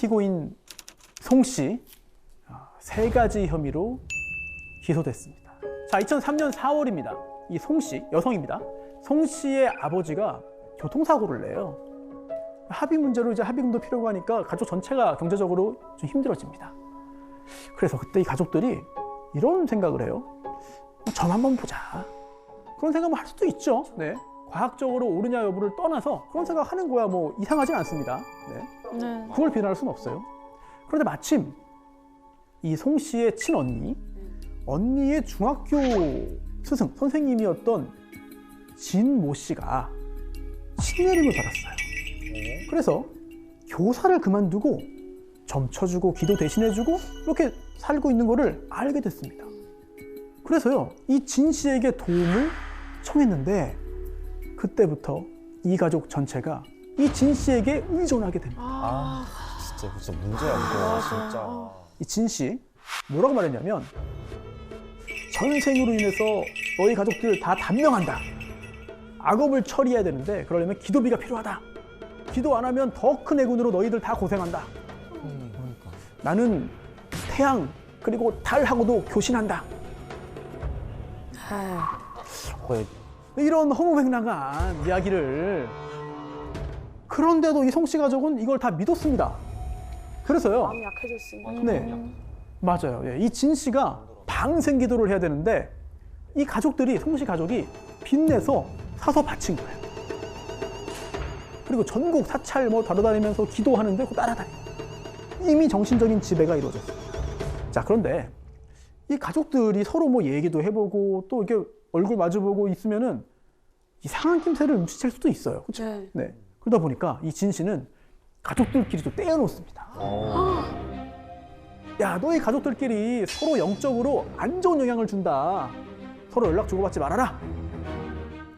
피고인 송 씨, 3가지 혐의로 기소됐습니다. 자, 2003년 4월입니다. 이 송 씨, 여성입니다. 송 씨의 아버지가 교통사고를 내요. 합의 문제로 이제 합의금도 필요하고 하니까 가족 전체가 경제적으로 좀 힘들어집니다. 그래서 그때 이 가족들이 이런 생각을 해요. 점 한번 보자. 그런 생각을 할 수도 있죠. 네. 과학적으로 옳으냐 여부를 떠나서 그런 생각하는 거야 뭐 이상하진 않습니다. 네. 그걸 비난할 수는 없어요. 그런데 마침 이 송 씨의 친언니, 언니의 중학교 스승, 선생님이었던 진모 씨가 신내림을 받았어요. 그래서 교사를 그만두고 점 쳐주고 기도 대신해주고 이렇게 살고 있는 거를 알게 됐습니다. 그래서요, 이 진 씨에게 도움을 청했는데 그때부터 이 가족 전체가 이 진 씨에게 의존하게 됩니다. 진짜 문제야 이거 진짜. 이 진 씨 뭐라고 말했냐면 전생으로 인해서 너희 가족들 다 단명한다. 악업을 처리해야 되는데 그러려면 기도비가 필요하다. 기도 안 하면 더 큰 해군으로 너희들 다 고생한다. 그러니까. 나는 태양 그리고 달하고도 교신한다. 이런 허무맹랑한 이야기를 그런데도 이 송 씨 가족은 이걸 다 믿었습니다. 그래서요. 마음이 약해졌으니까. 네, 맞아요. 예, 이 진 씨가 방생 기도를 해야 되는데 이 가족들이 송 씨 가족이 빚내서 사서 바친 거예요. 그리고 전국 사찰 뭐 돌아다니면서 기도하는데 그 따라다니고 이미 정신적인 지배가 이루어졌어요. 자, 그런데 이 가족들이 서로 뭐 얘기도 해보고 또 이렇게 얼굴 마주보고 있으면은 이상한 낌새를 눈치챌 수도 있어요. 그렇죠? 네. 그러다 보니까 이 진 씨는 가족들끼리 좀 떼어놓습니다. 야, 너희 가족들끼리 서로 영적으로 안 좋은 영향을 준다. 서로 연락 주고받지 말아라.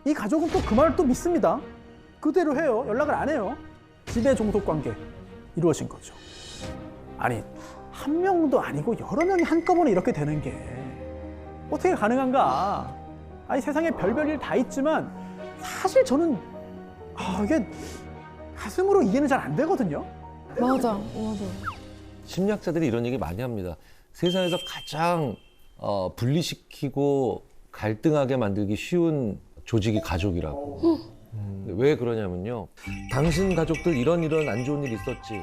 이 가족은 또 그 말을 또 믿습니다. 그대로 해요. 연락을 안 해요. 지배 종속 관계 이루어진 거죠. 아니, 한 명도 아니고 여러 명이 한꺼번에 이렇게 되는 게 어떻게 가능한가? 아니, 세상에 별별 일 다 있지만 사실 저는 이게 가슴으로 이해는 잘 안 되거든요. 맞아. 심리학자들이 이런 얘기 많이 합니다. 세상에서 가장 분리시키고 갈등하게 만들기 쉬운 조직이 가족이라고. 왜 그러냐면요. 당신 가족들 이런 안 좋은 일 있었지.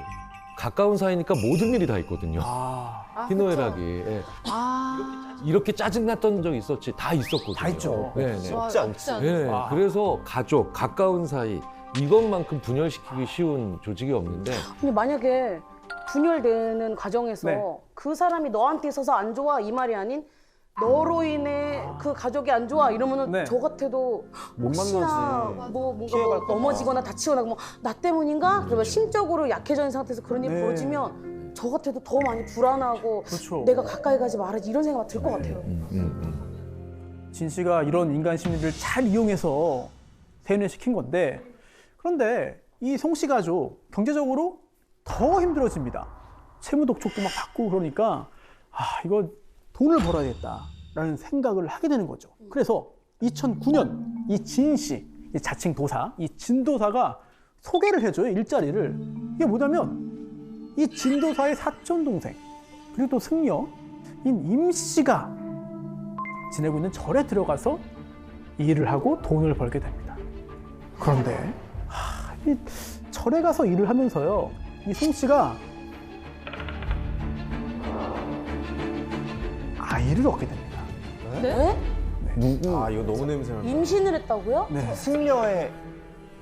가까운 사이니까 모든 일이 다 있거든요. 희노애락이. 예. 이렇게 짜증났던 적 있었지. 다 있었거든요. 다 있죠. 네네. 없지 않지. 네, 그래서 가족, 가까운 사이 이것만큼 분열시키기 쉬운 조직이 없는데 근데 만약에 분열되는 과정에서 네. 그 사람이 너한테 있어서 안 좋아 이 말이 아닌 너로 인해 그 가족이 안 좋아 이러면은 네. 저 같아도 못 혹시나 만나지. 뭐 뭔가 피해갈까 봐. 넘어지거나 다치거나 뭐 나 때문인가? 그러면 심적으로 약해져 있는 상태에서 그런 일이 네. 벌어지면 저 같아도 더 많이 불안하고 그렇죠. 내가 가까이 가지 말아야지 이런 생각 들 것 같아요. 진 씨가 이런 인간 심리를 잘 이용해서 세뇌시킨 건데 그런데 이 송 씨 가족 경제적으로 더 힘들어집니다. 채무 독촉도 막 받고 그러니까 이거 돈을 벌어야겠다라는 생각을 하게 되는 거죠. 그래서 2009년 이 진 씨, 이 자칭 도사, 이 진도사가 소개를 해줘요, 일자리를. 이게 뭐냐면 이 진도사의 사촌 동생 그리고 또 승려인 임 씨가 지내고 있는 절에 들어가서 일을 하고 돈을 벌게 됩니다. 그런데 이 절에 가서 일을 하면서요, 이 송 씨가 아이를 얻게 됩니다. 네? 누구? 이거 너무 냄새나. 임신을 했다고요? 네. 승려의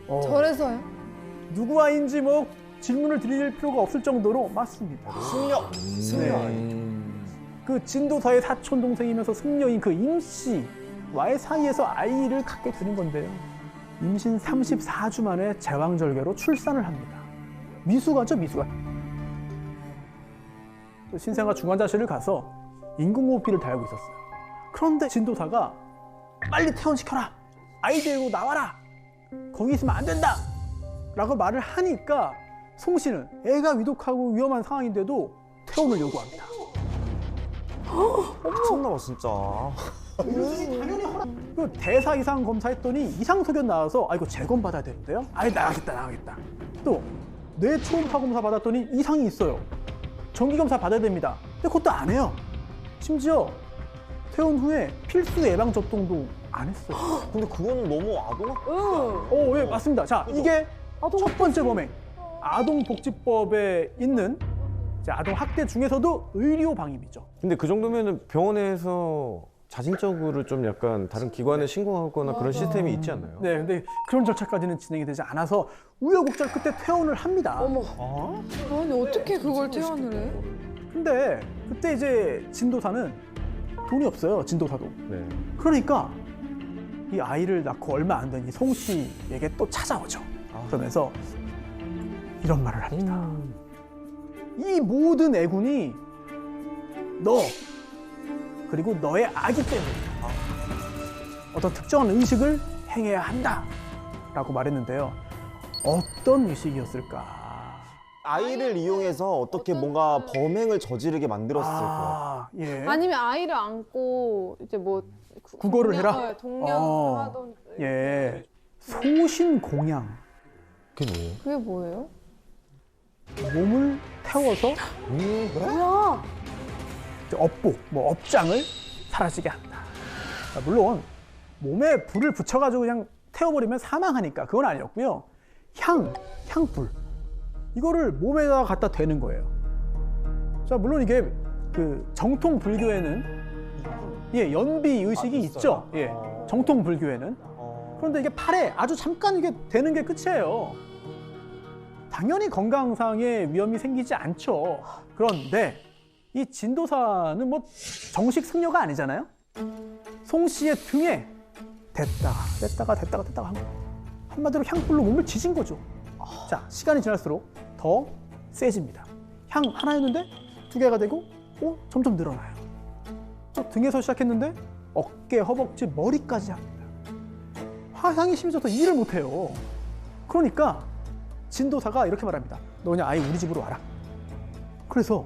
절에서요? 누구 아이인지 뭐 질문을 드릴 필요가 없을 정도로 맞습니다. 승려. 그 진도사의 사촌 동생이면서 승려인 그 임 씨와의 사이에서 아이를 갖게 되는 건데요. 임신 34주 만에 제왕절개로 출산을 합니다. 미숙아죠, 미숙아. 신생아 중환자실을 가서 인공호흡기를 달고 있었어요. 그런데 진도사가 빨리 퇴원시켜라. 아이 데리고 나와라. 거기 있으면 안 된다. 라고 말을 하니까 송 씨는 애가 위독하고 위험한 상황인데도 퇴원을 요구합니다. 미쳤나봐 진짜. 그 대사 이상 검사했더니 이상 소견 나와서 이거 재검 받아야 되는데요. 나가겠다. 또 뇌 초음파 검사 받았더니 이상이 있어요. 정기 검사 받아야 됩니다. 근데 그것도 안 해요. 심지어 퇴원 후에 필수 예방 접종도 안 했어요. 근데 그거는 너무 아동학. 응. 예, 맞습니다. 자, 이게 첫 번째 범행. 아동복지법에 있는 이제 아동 학대 중에서도 의료 방임이죠. 근데 그 정도면은 병원에서 자진적으로 좀 약간 다른 기관에 신고하거나 그런 시스템이 있지 않나요? 네, 근데 그런 절차까지는 진행이 되지 않아서 우여곡절 끝에 퇴원을 합니다. 어머. 아니 어떻게 그걸 퇴원을 해? 근데 그때 이제 진도사는 돈이 없어요. 진도사도. 네. 그러니까 이 아이를 낳고 얼마 안 된 이 송 씨에게 또 찾아오죠. 그러면서 이런 말을 합니다. 이 모든 애군이 너 그리고 너의 아기 때문이다. 어떤 특정한 의식을 행해야 한다라고 말했는데요. 어떤 의식이었을까? 아이를 이용해서 어떻게 뭔가 범행을 저지르게 만들었을 것 같아요. 아, 예. 아니면 아이를 안고 이제 뭐 국어를 해라? 동냥하던 예. 소신공양. 그게 뭐예요? 그게 뭐예요? 몸을 태워서 뭐야? 이제 업보, 뭐 업장을 사라지게 한다. 물론 몸에 불을 붙여가지고 그냥 태워버리면 사망하니까 그건 아니었고요. 향불 이거를 몸에다 갖다 대는 거예요. 자, 물론 이게 그 정통 불교에는 예 연비 의식이 있죠. 예, 정통 불교에는. 그런데 이게 팔에 아주 잠깐 이게 되는 게 끝이에요. 당연히 건강상의 위험이 생기지 않죠. 그런데 이 진도사는 뭐 정식 승려가 아니잖아요. 송 씨의 등에 됐다가 한마디로 향불로 몸을 지진 거죠. 자, 시간이 지날수록 더 세집니다. 향 하나 했는데 두 개가 되고 점점 늘어나요. 또 등에서 시작했는데 어깨, 허벅지, 머리까지 합니다. 화상이 심해져서 일을 못해요. 그러니까 진도사가 이렇게 말합니다. 너 그냥 아예 우리 집으로 와라. 그래서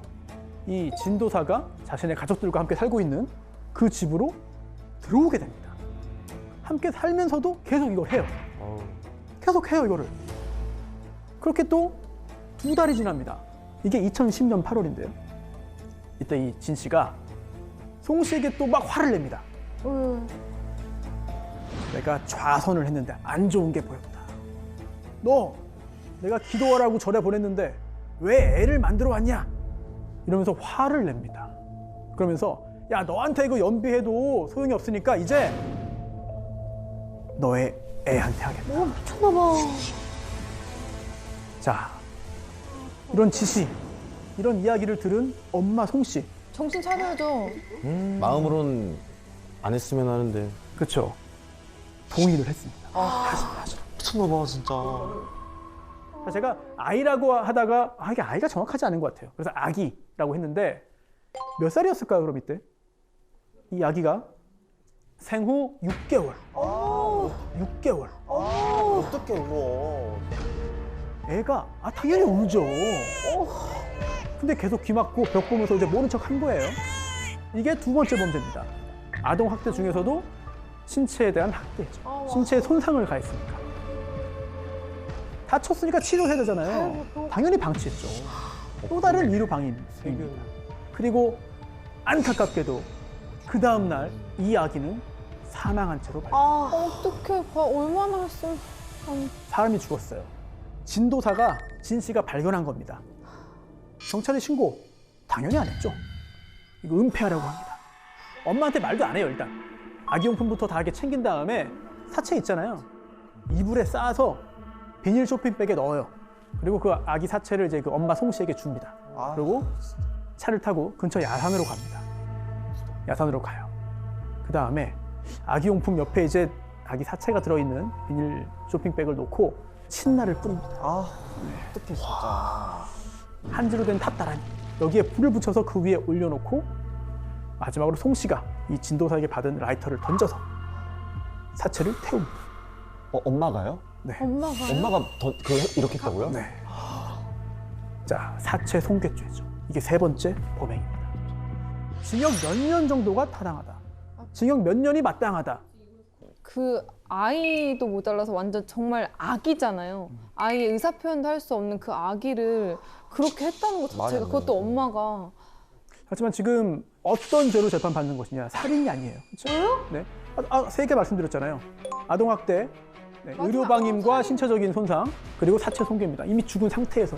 이 진도사가 자신의 가족들과 함께 살고 있는 그 집으로 들어오게 됩니다. 함께 살면서도 계속 이걸 해요. 계속 해요, 이거를. 그렇게 또 2달이 지납니다. 이게 2010년 8월인데요. 이때 이 진 씨가 송 씨에게 또 막 화를 냅니다. 내가 좌선을 했는데 안 좋은 게 보였다. 너 내가 기도하라고 절에 보냈는데 왜 애를 만들어 왔냐? 이러면서 화를 냅니다. 그러면서 야, 너한테 이거 연비해도 소용이 없으니까 이제 너의 애한테 하겠다. 미쳤나봐. 자, 이런 지시, 이런 이야기를 들은 엄마 송 씨. 정신 차려야죠. 마음으로는 안 했으면 하는데. 그렇죠. 동의를 했습니다. 미쳤나봐 진짜. 제가 아이라고 하다가 이게 아이가 정확하지 않은 것 같아요. 그래서 아기라고 했는데 몇 살이었을까요, 그럼 이때? 이 아기가 생후 6개월. 6개월. 어떻게 울어? 애가 당연히 울죠. 근데 계속 귀 막고 벽 보면서 이제 모른 척 한 거예요. 이게 두 번째 범죄입니다. 아동 학대 중에서도 신체에 대한 학대죠. 신체에 손상을 가했으니까. 다쳤으니까 치료해야 되잖아요. 당연히 방치했죠. 또 다른 의료 방임입니다. 그리고 안타깝게도 그 다음 날 이 아기는 사망한 채로 발견. 어떡해. 얼마나 했어. 사람이 죽었어요. 진도사가 진 씨가 발견한 겁니다. 경찰에 신고 당연히 안 했죠. 이거 은폐하라고 합니다. 엄마한테 말도 안 해요, 일단. 아기용품부터 다 이렇게 챙긴 다음에 사체 있잖아요. 이불에 싸서 비닐 쇼핑백에 넣어요. 그리고 그 아기 사체를 이제 그 엄마 송 씨에게 줍니다. 그리고 차를 타고 근처 야산으로 갑니다. 야산으로 가요. 그 다음에 아기용품 옆에 이제 아기 사체가 들어있는 비닐 쇼핑백을 놓고 신나를 뿌립니다. 어떡해 진짜. 한지로 된 탑다라니. 여기에 불을 붙여서 그 위에 올려놓고 마지막으로 송 씨가 이 진도사에게 받은 라이터를 던져서 사체를 태웁니다. 엄마가요? 네. 엄마가 이렇게 했다고요? 네. 자, 사체 손괴죄죠. 이게 세 번째 범행입니다. 징역 몇 년 정도가 타당하다. 징역 몇 년이 마땅하다. 그 아이도 모자라서 완전 정말 아기잖아요. 아이의 의사 표현도 할 수 없는 그 아기를 그렇게 했다는 것 자체가 맞아요. 그것도 엄마가 하지만 지금 어떤 죄로 재판받는 것이냐? 살인이 아니에요. 그렇죠? 네. 세 개 말씀드렸잖아요. 아동학대, 네, 맞아. 의료방임과 신체적인 손상, 그리고 사체 손괴입니다. 이미 죽은 상태에서.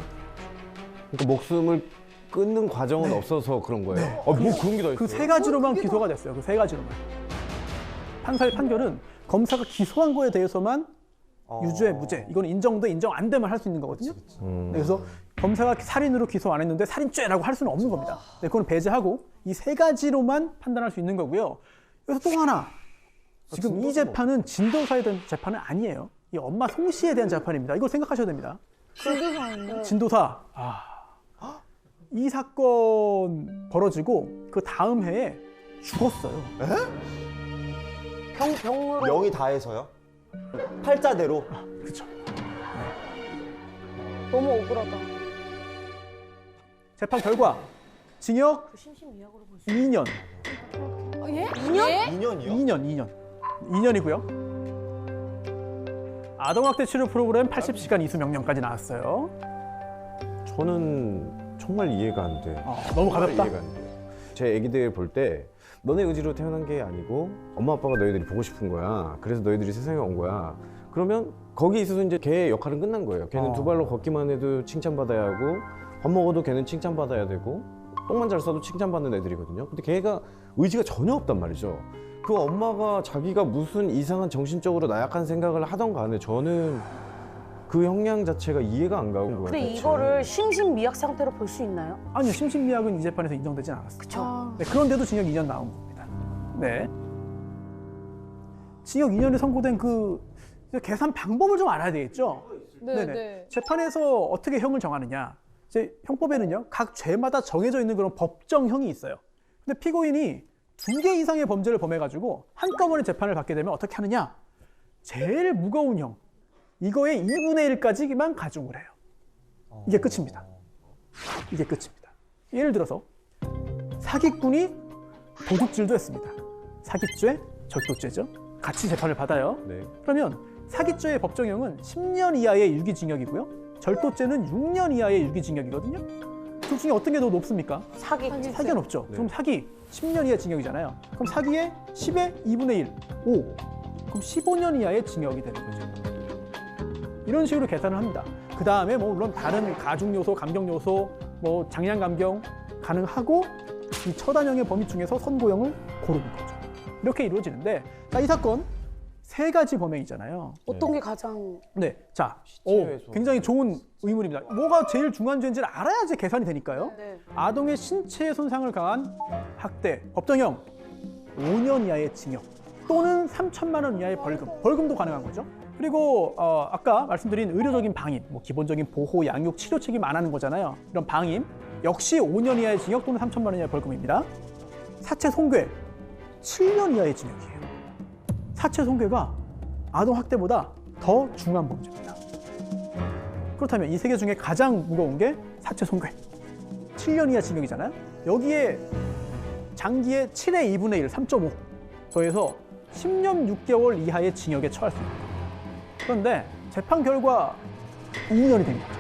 그러니까 목숨을 끊는 과정은 없어서 그런 거예요. 뭐 그런 게 다 있어요. 그 세 가지로만 기소가 됐어요. 그 세 가지로만. 판사의 판결은 검사가 기소한 거에 대해서만 유죄, 무죄, 이건 인정돼, 인정 안 되면 할 수 있는 거거든요. 네, 그래서 검사가 살인으로 기소 안 했는데 살인죄라고 할 수는 없는 겁니다. 네, 그건 배제하고 이 세 가지로만 판단할 수 있는 거고요. 여기서 또 하나, 지금 이 재판은 진도사에 대한 재판은 아니에요. 이 엄마 송 씨에 대한 재판입니다. 이걸 생각하셔야 됩니다. 진도사인데. 진도사, 이 사건 벌어지고 그 다음 해에 죽었어요. 병으로 명이 다해서요? 팔자대로? 그렇죠. 너무 억울하다. 재판 결과 징역 심심미약으로 볼 수. 2년. 예? 2년이요? 2년이고요. 아동학대 치료 프로그램 80시간 이수 명령까지 나왔어요. 저는 정말 이해가 안 돼. 너무 정말 가볍다. 이해가 안 돼. 제 애기들 볼 때 너네 의지로 태어난 게 아니고 엄마 아빠가 너희들이 보고 싶은 거야. 그래서 너희들이 세상에 온 거야. 그러면 거기 있어서 이제 걔의 역할은 끝난 거예요. 걔는 두 발로 걷기만 해도 칭찬받아야 하고 밥 먹어도 걔는 칭찬받아야 되고 똥만 잘 싸도 칭찬받는 애들이거든요. 근데 걔가 의지가 전혀 없단 말이죠. 그 엄마가 자기가 무슨 이상한 정신적으로 나약한 생각을 하던 간에 저는 그 형량 자체가 이해가 안 가고 거예요. 근데 대체. 이거를 심신미약 상태로 볼 수 있나요? 아니요, 심신미약은 이 재판에서 인정되진 않았어요. 그쵸. 네, 그런데도 징역 2년 나온 겁니다. 네. 징역 2년에 선고된 그 계산 방법을 좀 알아야 되겠죠? 네, 네네. 네. 재판에서 어떻게 형을 정하느냐? 이제 형법에는요, 각 죄마다 정해져 있는 그런 법정형이 있어요. 근데 피고인이 2개 이상의 범죄를 범해가지고 한꺼번에 재판을 받게 되면 어떻게 하느냐? 제일 무거운 형, 이거의 2분의 1까지만 가중을 해요. 이게 끝입니다. 이게 끝입니다. 예를 들어서 사기꾼이 도둑질도 했습니다. 사기죄, 절도죄죠. 같이 재판을 받아요. 네. 그러면 사기죄의 법정형은 10년 이하의 유기징역이고요. 절도죄는 6년 이하의 유기징역이거든요. 둘 중에 어떤 게 더 높습니까? 사기. 사기가 높죠. 네. 그럼 사기 10년 이하 징역이잖아요. 그럼 사기의 10의 2분의 1, 5. 그럼 15년 이하의 징역이 되는 거죠. 이런 식으로 계산을 합니다. 그 다음에 뭐 물론 다른 가중 요소, 감경 요소, 뭐 장량 감경 가능하고 이 처단형의 범위 중에서 선고형을 고르는 거죠. 이렇게 이루어지는데, 자, 이 사건 세 가지 범행이잖아요. 어떤 게 가장 네, 자, 시체에서. 굉장히 좋은 의문입니다. 뭐가 제일 중요한 죄인지를 알아야지 계산이 되니까요. 네. 아동의 신체 손상을 가한 학대, 법정형 5년 이하의 징역 또는 3천만 원 이하의 벌금, 벌금도 가능한 거죠. 그리고 아까 말씀드린 의료적인 방임, 뭐 기본적인 보호, 양육, 치료 책임 안 하는 거잖아요. 이런 방임 역시 5년 이하의 징역 또는 3천만 원 이하의 벌금입니다. 사체 손괴 7년 이하의 징역이에요. 사체 손괴가 아동 학대보다 더 중한 범죄입니다. 그렇다면 이 세 개 중에 가장 무거운 게 사체 손괴. 7년 이하 징역이잖아요. 여기에 장기의 7의 2분의 1, 3.5 더해서 10년 6개월 이하의 징역에 처할 수 있습니다. 그런데 재판 결과 2년이 된 거죠.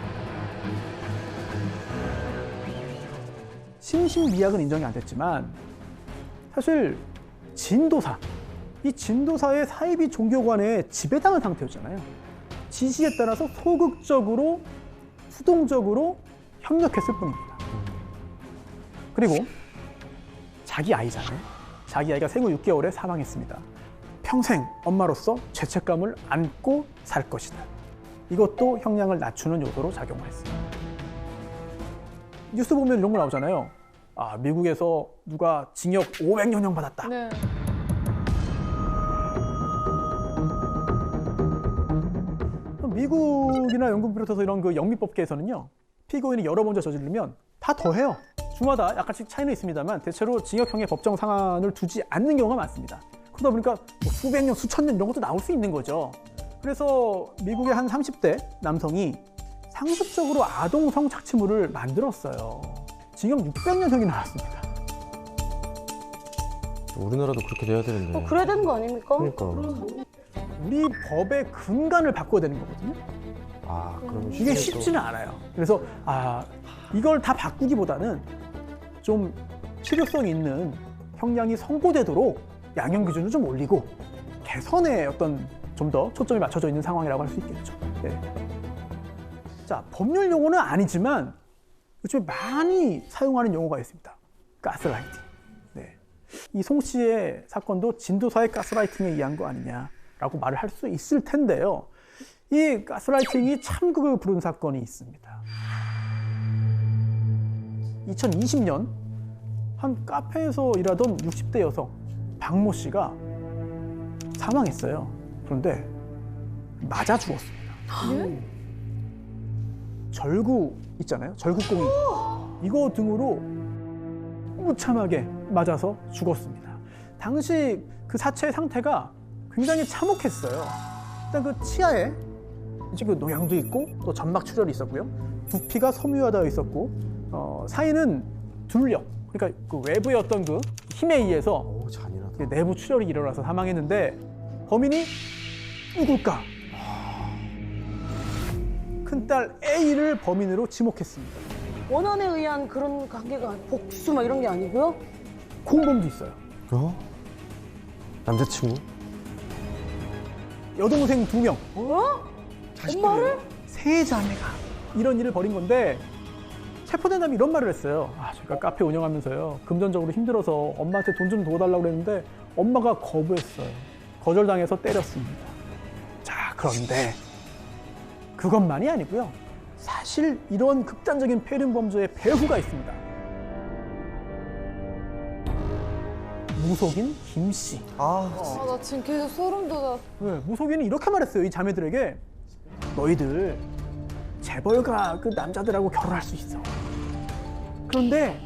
심신미약은 인정이 안 됐지만 사실 진도사, 이 진도사의 사이비 종교관에 지배당한 상태였잖아요. 지시에 따라서 소극적으로, 수동적으로 협력했을 뿐입니다. 그리고 자기 아이잖아요. 자기 아이가 생후 6개월에 사망했습니다. 평생 엄마로서 죄책감을 안고 살 것이다. 이것도 형량을 낮추는 요소로 작용을 했습니다. 뉴스 보면 이런 거 나오잖아요. 아, 미국에서 누가 징역 500년형 받았다. 네. 미국이나 영국 비롯해서 이런 그 영미법계에서는요, 피고인이 여러 번째 저지르면 다 더해요. 주마다 약간씩 차이는 있습니다만 대체로 징역형의 법정 상한을 두지 않는 경우가 많습니다. 그러다 보니까 뭐 수백 년, 수천 년 이런 것도 나올 수 있는 거죠. 그래서 미국의 한 30대 남성이 상습적으로 아동 성착취물을 만들었어요. 징역 600년형이 나왔습니다. 우리나라도 그렇게 돼야 되는데. 그래야 되는 거 아닙니까? 그러니까. 우리 법의 근간을 바꿔야 되는 거거든요. 아, 그럼 이게 쉽지는 않아요. 그래서 이걸 다 바꾸기보다는 좀 실효성 있는 형량이 선고되도록 양형 기준을 좀 올리고 개선에 어떤 좀 더 초점이 맞춰져 있는 상황이라고 할 수 있겠죠. 네. 자, 법률 용어는 아니지만 요즘에 많이 사용하는 용어가 있습니다. 가스라이팅. 네. 이 송 씨의 사건도 진도사의 가스라이팅에 의한 거 아니냐라고 말을 할 수 있을 텐데요. 이 가스라이팅이 참극을 부른 사건이 있습니다. 2020년 한 카페에서 일하던 60대 여성 박모 씨가 사망했어요. 그런데 맞아 죽었습니다. 절구 있잖아요. 절구공이 이거 등으로 무참하게 맞아서 죽었습니다. 당시 그 사체의 상태가 굉장히 참혹했어요. 일단 그 치아에 이제 그 노양도 있고 또 점막 출혈이 있었고요. 부피가 섬유화되어 있었고 사인은 둘력, 그러니까 그 외부의 어떤 그 힘에 의해서 오, 잔인하다. 내부 출혈이 일어나서 사망했는데 범인이 누굴까? 큰딸 A를 범인으로 지목했습니다. 원한에 의한 그런 관계가 복수 막 이런 게 아니고요. 공범도 있어요. 어? 남자친구? 여동생 2명, 엄마를? 세 자매가 이런 일을 벌인 건데 체포된 다음에 이런 말을 했어요. 제가 카페 운영하면서요 금전적으로 힘들어서 엄마한테 돈 좀 도와달라고 그랬는데 엄마가 거부했어요. 거절당해서 때렸습니다. 자, 그런데 그것만이 아니고요. 사실 이런 극단적인 폐륜 범죄의 배후가 있습니다. 무속인 김 씨. 아, 나 지금 계속 소름 돋아. 네, 무속인은 이렇게 말했어요. 이 자매들에게 너희들 재벌가 그 남자들하고 결혼할 수 있어. 그런데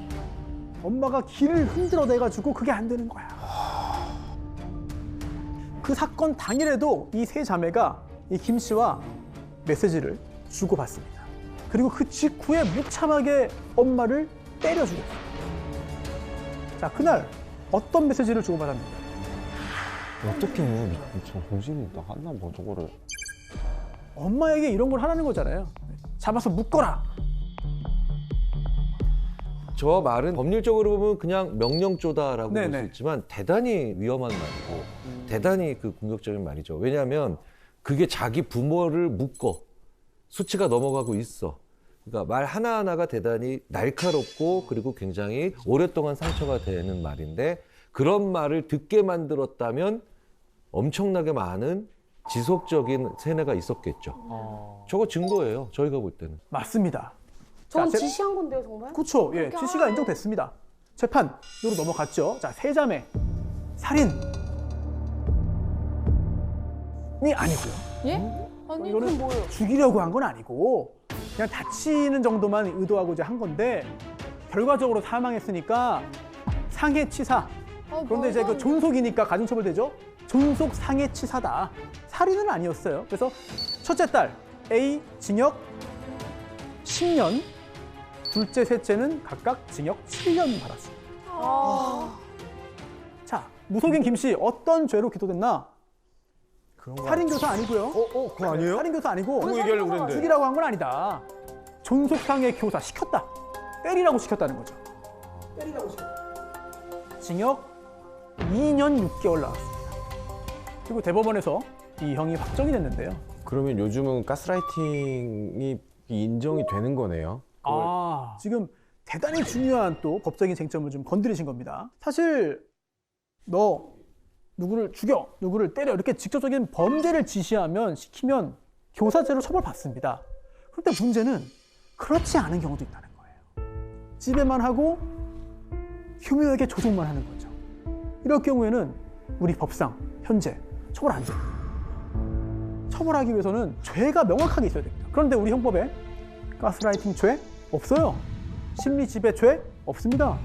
엄마가 길을 흔들어대가지고 그게 안 되는 거야. 그 사건 당일에도 이 세 자매가 이 김 씨와 메시지를 주고받습니다. 그리고 그 직후에 무참하게 엄마를 때려 죽였어요. 자, 그날 어떤 메시지를 주고받았는가? 어떻게 저 정신이 나갔나 뭐 저거를. 엄마에게 이런 걸 하라는 거잖아요. 잡아서 묶어라. 저 말은 법률적으로 보면 그냥 명령조다라고 볼 네네. 수 있지만 대단히 위험한 말이고 대단히 그 공격적인 말이죠. 왜냐하면 그게 자기 부모를 묶어 수치가 넘어가고 있어. 그러니까 말 하나하나가 대단히 날카롭고 그리고 굉장히 오랫동안 상처가 되는 말인데 그런 말을 듣게 만들었다면 엄청나게 많은 지속적인 세뇌가 있었겠죠. 저거 증거예요. 저희가 볼 때는. 맞습니다. 저건 자, 지시한 건데요, 정말? 그렇죠. 예, 지시가 인정됐습니다. 재판으로 넘어갔죠. 자, 세 자매 살인이 아니고요. 예? 아니, 이거는 뭐예요? 죽이려고 한 건 아니고 그냥 다치는 정도만 의도하고 이제 한 건데 결과적으로 사망했으니까 상해치사. 그런데 이제 그 존속이니까 가중처벌되죠. 존속 상해치사다. 살인은 아니었어요. 그래서 첫째 딸 A 징역 10년, 둘째, 셋째는 각각 징역 7년 받았습니다. 자, 무속인 김 씨 어떤 죄로 기소됐나? 살인교사 아니고요. 그거 아니에요? 살인교사 아니고 그거 얘기하려고 그랬는데. 죽이라고 한 건 아니다. 존속상해 교사 시켰다. 때리라고 시켰다는 거죠. 때리라고 시켰다. 징역 2년 6개월 나왔습니다. 그리고 대법원에서 이 형이 확정이 됐는데요. 그러면 요즘은 가스라이팅이 인정이 되는 거네요. 지금 대단히 중요한 또 법적인 쟁점을 좀 건드리신 겁니다. 사실 너 누구를 죽여, 누구를 때려 이렇게 직접적인 범죄를 지시하면 시키면 교사죄로 처벌받습니다. 그런데 문제는 그렇지 않은 경우도 있다는 거예요. 지배만 하고 교묘하게 조종만 하는 거죠. 이럴 경우에는 우리 법상 현재 처벌 안 돼요. 처벌하기 위해서는 죄가 명확하게 있어야 됩니다. 그런데 우리 형법에 가스라이팅 죄 없어요. 심리 지배 죄 없습니다.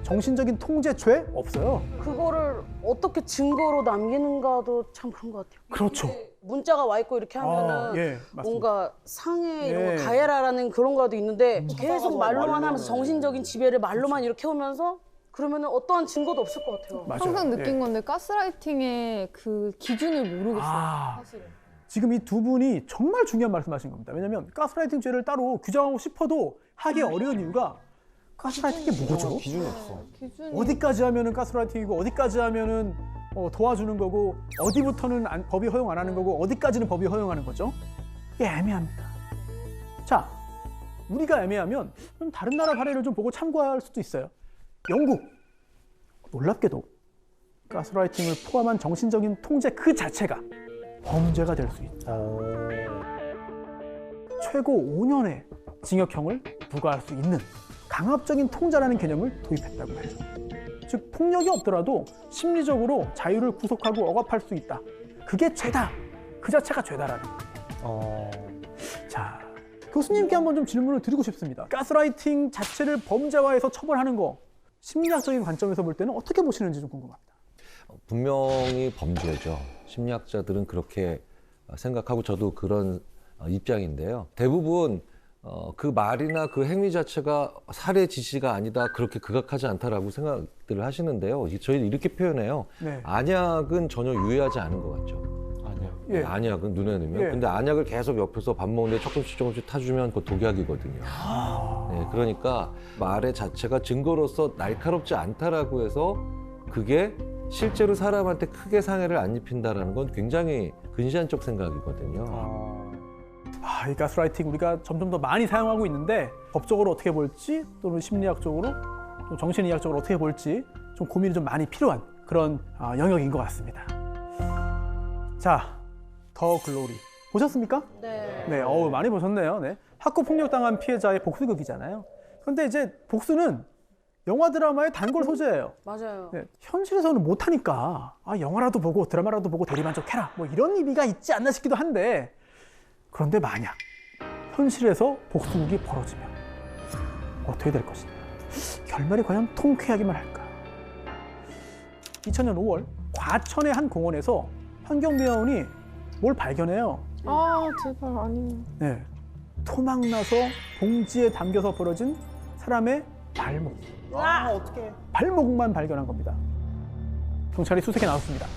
정신적인 통제 죄 없어요. 그거를 어떻게 증거로 남기는가도 참 그런 것 같아요. 그렇죠. 문자가 와 있고 이렇게 하면은 예, 맞습니다. 뭔가 상해 이런 예. 거 가해라라는 그런 거라도 있는데 계속 말로만 말로만 하면서 정신적인 지배를 말로만 이렇게 오면서 그러면 어떠한 증거도 없을 것 같아요. 맞아요. 항상 느낀 예. 건데 가스라이팅의 그 기준을 모르겠어요. 아. 사실은. 지금 이 두 분이 정말 중요한 말씀하신 겁니다. 왜냐하면 가스라이팅 죄를 따로 규정하고 싶어도 하기 어려운 이유가 가스라이팅이 뭐죠? 기준이 없어. 기준이 어디까지 하면은 가스라이팅이고 어디까지 하면은 도와주는 거고 어디부터는 법이 허용 안 하는 거고 어디까지는 법이 허용하는 거죠? 이게 애매합니다. 자, 우리가 애매하면 그럼 다른 나라 사례를 좀 보고 참고할 수도 있어요. 영국, 놀랍게도 가스라이팅을 포함한 정신적인 통제 그 자체가 범죄가 될 수 있다. 최고 5년의 징역형을 부과할 수 있는 강압적인 통제라는 개념을 도입했다고 해요. 즉 폭력이 없더라도 심리적으로 자유를 구속하고 억압할 수 있다. 그게 죄다. 그 자체가 죄다라는 거예요. 자, 교수님께 한번 좀 질문을 드리고 싶습니다. 가스라이팅 자체를 범죄화해서 처벌하는 거 심리학적인 관점에서 볼 때는 어떻게 보시는지 좀 궁금합니다. 분명히 범죄죠. 심리학자들은 그렇게 생각하고 저도 그런 입장인데요. 대부분 그 말이나 그 행위 자체가 살해 지시가 아니다, 그렇게 극악하지 않다라고 생각들을 하시는데요. 저희는 이렇게 표현해요. 네. 안약은 전혀 유해하지 않은 것 같죠. 아니야. 예. 안약은 눈에 넣으면. 예. 근데 안약을 계속 옆에서 밥 먹는데 조금씩 타주면 그거 독약이거든요. 네, 그러니까 말의 자체가 증거로서 날카롭지 않다라고 해서 그게 실제로 사람한테 크게 상해를 안 입힌다라는 건 굉장히 근시안적 생각이거든요. 이 가스라이팅 우리가 점점 더 많이 사용하고 있는데 법적으로 어떻게 볼지 또는 심리학적으로 또 정신의학적으로 어떻게 볼지 좀 고민이 좀 많이 필요한 그런 영역인 것 같습니다. 자, 더 글로리 보셨습니까? 네. 네, 많이 보셨네요. 네. 학교 폭력당한 피해자의 복수극이잖아요. 그런데 이제 복수는 영화 드라마의 단골 소재예요. 맞아요. 네, 현실에서는 못하니까 영화라도 보고 드라마라도 보고 대리만족해라 뭐 이런 의미가 있지 않나 싶기도 한데, 그런데 만약 현실에서 복수극이 벌어지면 어떻게 될 것이냐, 결말이 과연 통쾌하기만 할까. 2000년 5월 과천의 한 공원에서 환경미화원이 뭘 발견해요. 아 제발 아니. 네, 토막나서 봉지에 담겨서 벌어진 사람의 발목. 어떡해. 발목만 발견한 겁니다. 경찰이 수색에 나섰습니다.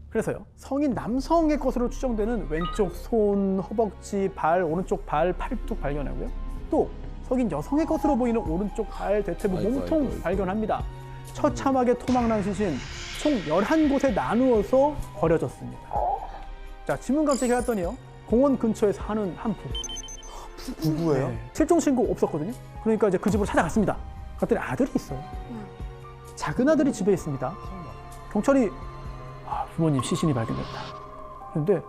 그래서요, 성인 남성의 것으로 추정되는 왼쪽 손, 허벅지, 발, 오른쪽 발, 팔뚝 발견하고요. 또 성인 여성의 것으로 보이는 오른쪽 발, 대퇴부, 아이고, 몸통 아이고, 아이고. 발견합니다. 처참하게 토막난 시신 총 11곳에 나누어서 버려졌습니다. 자, 지문감식 해봤더니요, 공원 근처에 사는 한 부부. 부부예요? 네, 실종 신고 없었거든요. 그러니까 이제 그 집으로 찾아갔습니다. 갔더니 아들이 있어요. 작은 아들이 집에 있습니다. 경찰이 부모님 시신이 발견됐다. 그런데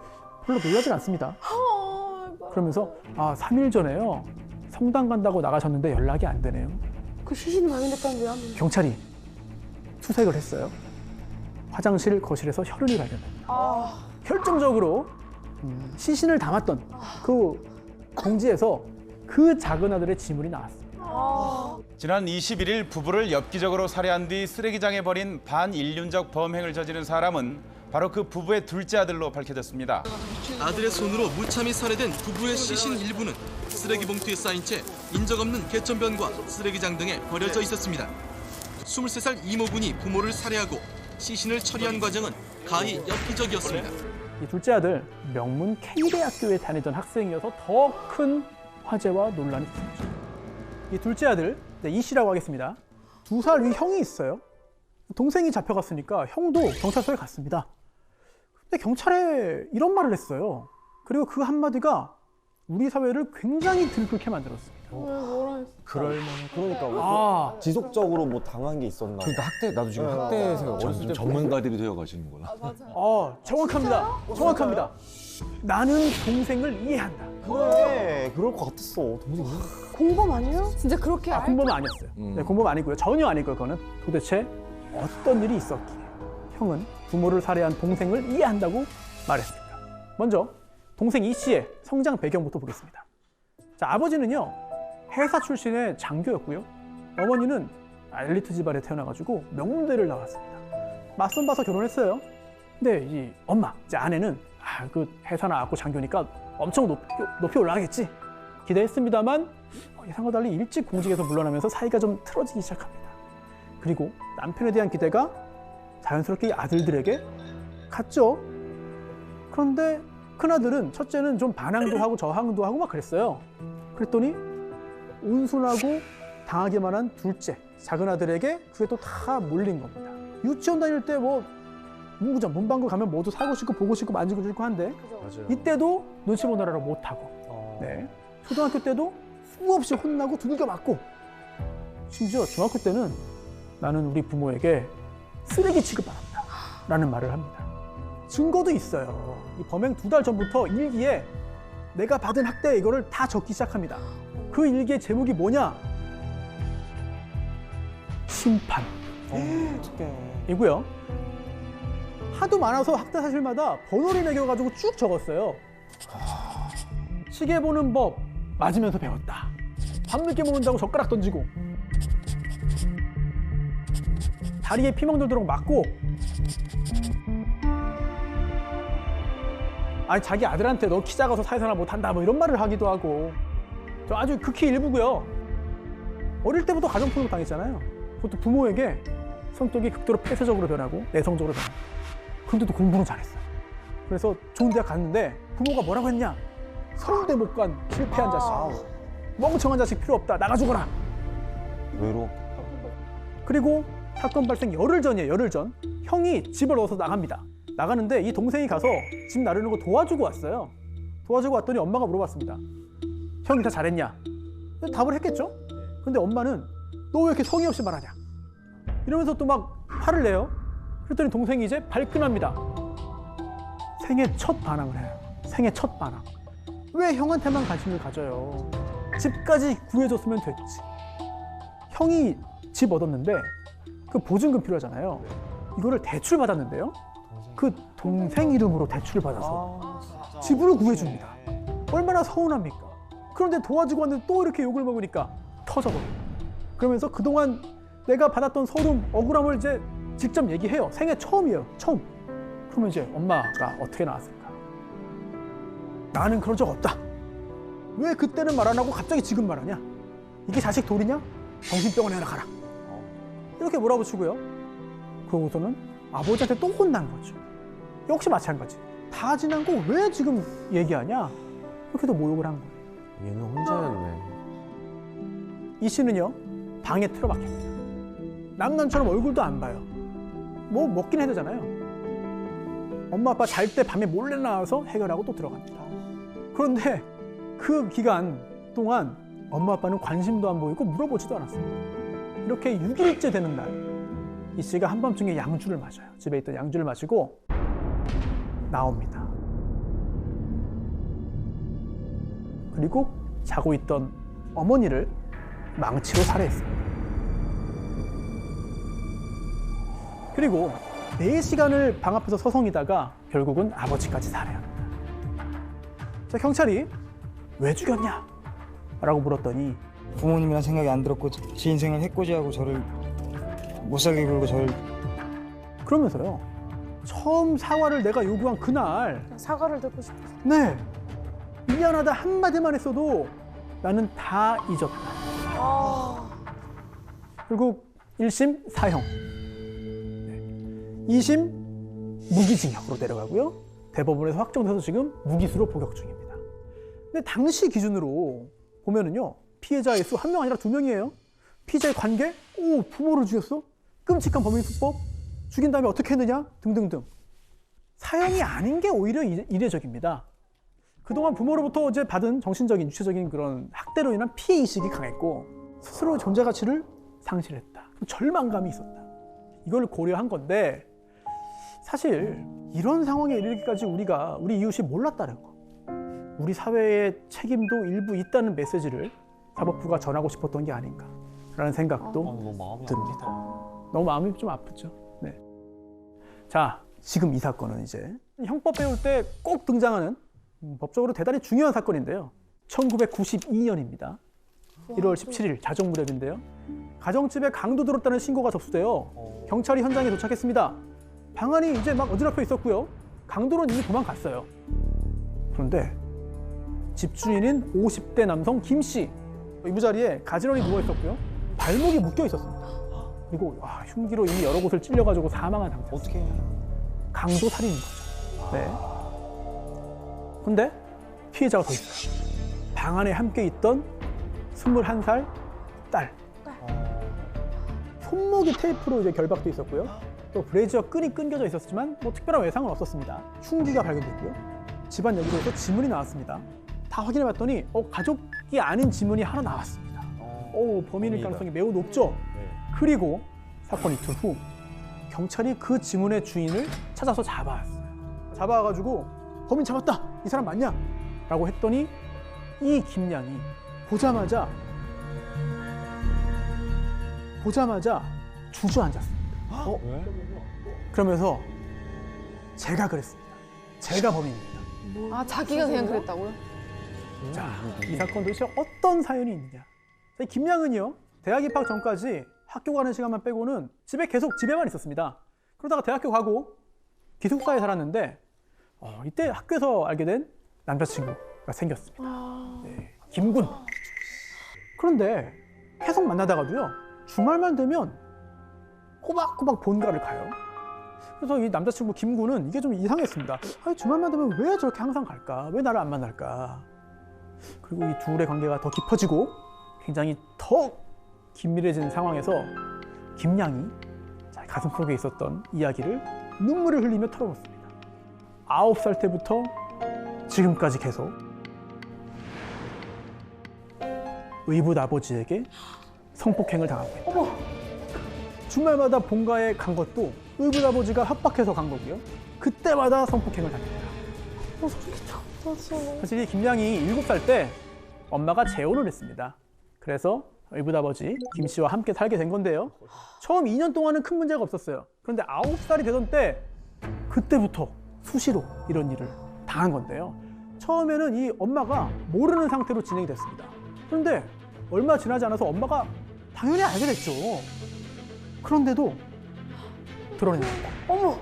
별로 놀라진 않습니다. 그러면서 3일 전에요, 성당 간다고 나가셨는데 연락이 안 되네요. 그 시신이 발견됐다는 왜 하면? 경찰이 수색을 했어요. 화장실, 거실에서 혈흔이 발견됩니다. 결정적으로 시신을 담았던 그 봉지에서 그 작은 아들의 지문이 나왔습니다. 지난 21일 부부를 엽기적으로 살해한 뒤 쓰레기장에 버린 반인륜적 범행을 저지른 사람은 바로 그 부부의 둘째 아들로 밝혀졌습니다. 아들의 손으로 무참히 살해된 부부의 시신 일부는 쓰레기 봉투에 쌓인 채 인적 없는 개천변과 쓰레기장 등에 버려져 있었습니다. 23살 이모군이 부모를 살해하고 시신을 처리한 과정은 가히 엽기적이었습니다. 이 둘째 아들, 명문 K대학교에 다니던 학생이어서 더 큰 화제와 논란이 있었죠. 이 둘째 아들, 이 씨라고 하겠습니다. 2살 위 형이 있어요. 동생이 잡혀갔으니까 형도 경찰서에 갔습니다. 근데 경찰에 이런 말을 했어요. 그리고 그 한마디가 우리 사회를 굉장히 들끓게 만들었습니다. 그러니까 지속적으로 뭐 당한 게 있었나? 그러니까 학대, 나도 지금 학대 생각 어렸을 때 전문가들이 되어 가시는구나. 정확합니다. 정확합니다. 나는 동생을 이해한다. 그래, 그럴 것 같았어. 동생이. 공범 아니에요? 진짜 그렇게 공범은 아니었어요. 네, 공범 아니고요. 전혀 아니고요. 그거는 도대체 어떤 일이 있었기에 형은 부모를 살해한 동생을 이해한다고 말했습니다. 먼저 동생 이 씨의 성장 배경부터 보겠습니다. 자, 아버지는요, 회사 출신의 장교였고요. 어머니는 엘리트 집안에 태어나가지고 명문대를 나왔습니다. 맞선 봐서 결혼했어요. 근데 이 엄마, 이제 아내는 그 회사 나왔고 장교니까 엄청 높이 올라가겠지 기대했습니다만 예상과 달리 일찍 공직에서 물러나면서 사이가 좀 틀어지기 시작합니다. 그리고 남편에 대한 기대가 자연스럽게 이 아들들에게 갔죠. 그런데 큰아들은 첫째는 좀 반항도 하고 저항도 하고 막 그랬어요. 그랬더니 온순하고 당하기만 한 둘째, 작은 아들에게 그게 또 다 몰린 겁니다. 유치원 다닐 때 뭐 문구점, 문방구 가면 뭐도 사고 싶고 보고 싶고 만지고 싶고 한데 맞아요. 이때도 눈치 보느라고 못하고 네. 초등학교 때도 수없이 혼나고 두들겨 맞고 심지어 중학교 때는 나는 우리 부모에게 쓰레기 취급받았다 라는 말을 합니다. 증거도 있어요. 이 범행 2달 전부터 일기에 내가 받은 학대 이거를 다 적기 시작합니다. 그 일기의 제목이 뭐냐? 심판 어떡해. 이고요. 하도 많아서 학대 사실마다 번호를 매겨가지고 쭉 적었어요. 시계 보는 법 맞으면서 배웠다. 밤늦게 먹는다고 젓가락 던지고 다리에 피멍 들도록 맞고 아니 자기 아들한테 너 키 작아서 사회생활 못한다 뭐 이런 말을 하기도 하고 저 아주 극히 일부고요. 어릴 때부터 가정폭력 당했잖아요. 그것도 부모에게 성격이 극도로 폐쇄적으로 변하고 내성적으로 변하고 그런데도 공부는 잘했어요. 그래서 좋은 대학 갔는데 부모가 뭐라고 했냐? 서울대 못 간 실패한 자식 멍청한 자식 필요 없다 나가 죽어라. 외로. 그리고 사건 발생 열흘 전이에요. 열흘 전 형이 집을 얻어서 나갑니다. 나가는데 이 동생이 가서 집 나르는 거 도와주고 왔어요. 도와주고 왔더니 엄마가 물어봤습니다. 형이 다 잘했냐? 답을 했겠죠? 근데 엄마는 너 왜 이렇게 성의 없이 말하냐? 이러면서 또 막 화를 내요. 그랬더니 동생이 이제 발끈합니다. 생애 첫 반항을 해요. 생애 첫 반항. 왜 형한테만 관심을 가져요? 집까지 구해줬으면 됐지. 형이 집 얻었는데 그 보증금 필요하잖아요. 이거를 대출 받았는데요. 그 동생 이름으로 대출을 받아서 집을 구해줍니다. 얼마나 서운합니까? 그런데 도와주고 왔는데 또 이렇게 욕을 먹으니까 터져버려요. 그러면서 그동안 내가 받았던 서름, 억울함을 이제 직접 얘기해요. 생애 처음이에요. 처음. 그러면 이제 엄마가 어떻게 나왔을까? 나는 그런 적 없다. 왜 그때는 말 안 하고 갑자기 지금 말하냐? 이게 자식 도리냐? 정신병원에 하나 가라. 이렇게 몰아붙이고요. 그러고서는 아버지한테 또 혼난 거죠. 역시 마찬가지. 다 지난 거 왜 지금 얘기하냐? 이렇게도 모욕을 한 거예요. 얘는 혼자였네. 이 씨는요, 방에 틀어박힙니다. 남남처럼 얼굴도 안 봐요. 뭐 먹긴 해야 되잖아요. 엄마 아빠 잘 때 밤에 몰래 나와서 해결하고 또 들어갑니다. 그런데 그 기간 동안 엄마 아빠는 관심도 안 보이고 물어보지도 않았습니다. 이렇게 6일째 되는 날, 이 씨가 한밤중에 양주를 마셔요. 집에 있던 양주를 마시고 나옵니다. 그리고 자고 있던 어머니를 망치로 살해했습니다. 그리고 4시간을 방 앞에서 서성이다가 결국은 아버지까지 살해합니다. 자, 경찰이 왜 죽였냐? 라고 물었더니 부모님이란 생각이 안 들었고 제 인생을 해코지하고 저를 못 살게 굴고 저를 그러면서요. 처음 사과를 내가 요구한 그날 사과를 듣고 싶어서. 네, 미안하다 한마디만 했어도 나는 다 잊었다. 결국 1심 사형, 2심 무기징역으로 내려가고요. 대법원에서 확정돼서 지금 무기수로 복역 중입니다. 근데 당시 기준으로 보면은요, 피해자의 수 1명 아니라 2명이에요. 피해자의 관계? 오, 부모를 죽였어? 끔찍한 범행수법? 죽인 다음에 어떻게 했느냐? 등등등. 사형이 아닌 게 오히려 이례적입니다. 그동안 부모로부터 이제 받은 정신적인, 유체적인 그런 학대로 인한 피해 의식이 강했고 스스로의 존재 가치를 상실했다. 절망감이 있었다. 이걸 고려한 건데 사실 이런 상황에 이르기까지 우리 이웃이 몰랐다는 거. 우리 사회의 책임도 일부 있다는 메시지를 사법부가 전하고 싶었던 게 아닌가라는 생각도 너무 마음이 듭니다. 너무 마음이 좀 아프죠. 네. 자, 지금 이 사건은 이제 형법 배울 때 꼭 등장하는 법적으로 대단히 중요한 사건인데요. 1992년입니다. 1월 17일 자정 무렵인데요. 가정집에 강도 들었다는 신고가 접수되어 경찰이 현장에 도착했습니다. 방 안이 이제 막 어지럽혀 있었고요. 강도는 이미 도망갔어요. 그런데 집주인인 50대 남성 김 씨, 이부자리에 가지런히 누워 있었고요. 발목이 묶여 있었습니다. 그리고 흉기로 이미 여러 곳을 찔려가지고 사망한 상태. 어떻게? 강도 살인인 거죠. 네. 근데 피해자가 더 있어요. 방 안에 함께 있던 21살 딸. 손목이 테이프로 이제 결박돼 있었고요. 또 브래지어 끈이 끊겨져 있었지만 뭐 특별한 외상은 없었습니다. 흉기가 발견됐고요. 집안 여기저기서 지문이 나왔습니다. 다 확인해봤더니 가족이 아닌 지문이 하나 나왔습니다. 범인일 가능성이 매우 높죠. 그리고 사건 이틀 후 경찰이 그 지문의 주인을 찾아서 잡아왔어요. 잡아와가지고 범인 잡았다! 이 사람 맞냐? 라고 했더니 이 김양이 보자마자 주저앉았습니다. 왜? 그러면서 제가 그랬습니다. 제가 범인입니다. 아, 자기가 그냥 그랬다고요? 자, 이 사건 도대체 어떤 사연이 있느냐? 이 김양은요, 대학 입학 전까지 학교 가는 시간만 빼고는 집에만 있었습니다. 그러다가 대학교 가고 기숙사에 살았는데 이때 학교에서 알게 된 남자친구가 생겼습니다. 네, 김군. 그런데 계속 만나다가도요, 주말만 되면 꼬박꼬박 본가를 가요. 그래서 이 남자친구 김군은 이게 좀 이상했습니다. 아니, 주말만 되면 왜 저렇게 항상 갈까? 왜 나를 안 만날까? 그리고 이 둘의 관계가 더 깊어지고 굉장히 더 긴밀해진 상황에서 김양이 가슴속에 있었던 이야기를 눈물을 흘리며 털어놓습니다. 9살 때부터 지금까지 계속 의붓 아버지에게 성폭행을 당하고 있다. 주말마다 본가에 간 것도 의붓 아버지가 협박해서 간 거고요. 그때마다 성폭행을 당했다. 사실 이 김양이 7살 때 엄마가 재혼을 했습니다. 그래서 의붓 아버지 김 씨와 함께 살게 된 건데요. 처음 2년 동안은 큰 문제가 없었어요. 그런데 9살이 되던 때 그때부터 수시로 이런 일을 당한 건데요. 처음에는 이 엄마가 모르는 상태로 진행이 됐습니다. 그런데 얼마 지나지 않아서 엄마가 당연히 알게 됐죠. 그런데도 드러냅니다. 어머,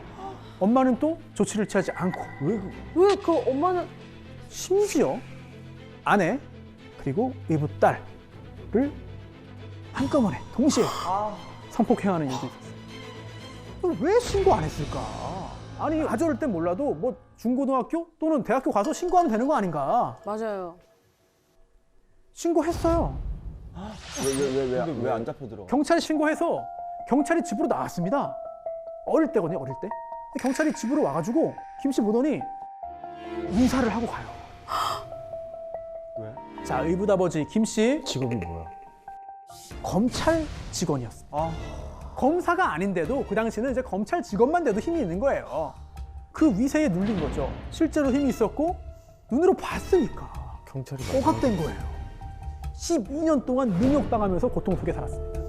엄마는 또 조치를 취하지 않고 왜 그 엄마는 심지어 아내 그리고 의붓 딸을 한꺼번에 동시에 성폭행하는 일도 있었어요. 왜 신고 안 했을까? 아니, 가져올 땐 몰라도 뭐 중고등학교 또는 대학교 가서 신고하면 되는 거 아닌가? 맞아요. 신고했어요. 왜 안 잡혀 들어? 경찰에 신고해서 경찰이 집으로 나왔습니다. 어릴 때거든요, 어릴 때. 경찰이 집으로 와가지고 김 씨 보더니 인사를 하고 가요. 왜? 자, 의붓 아버지 김 씨 직업이 뭐야? 검찰 직원이었습니다. 검사가 아닌데도 그 당시는 이제 검찰 직원만 돼도 힘이 있는 거예요. 그 위세에 눌린 거죠. 실제로 힘이 있었고 눈으로 봤으니까 경찰이 꼬각된 거예요. 12년 동안 능욕당하면서 고통 속에 살았습니다.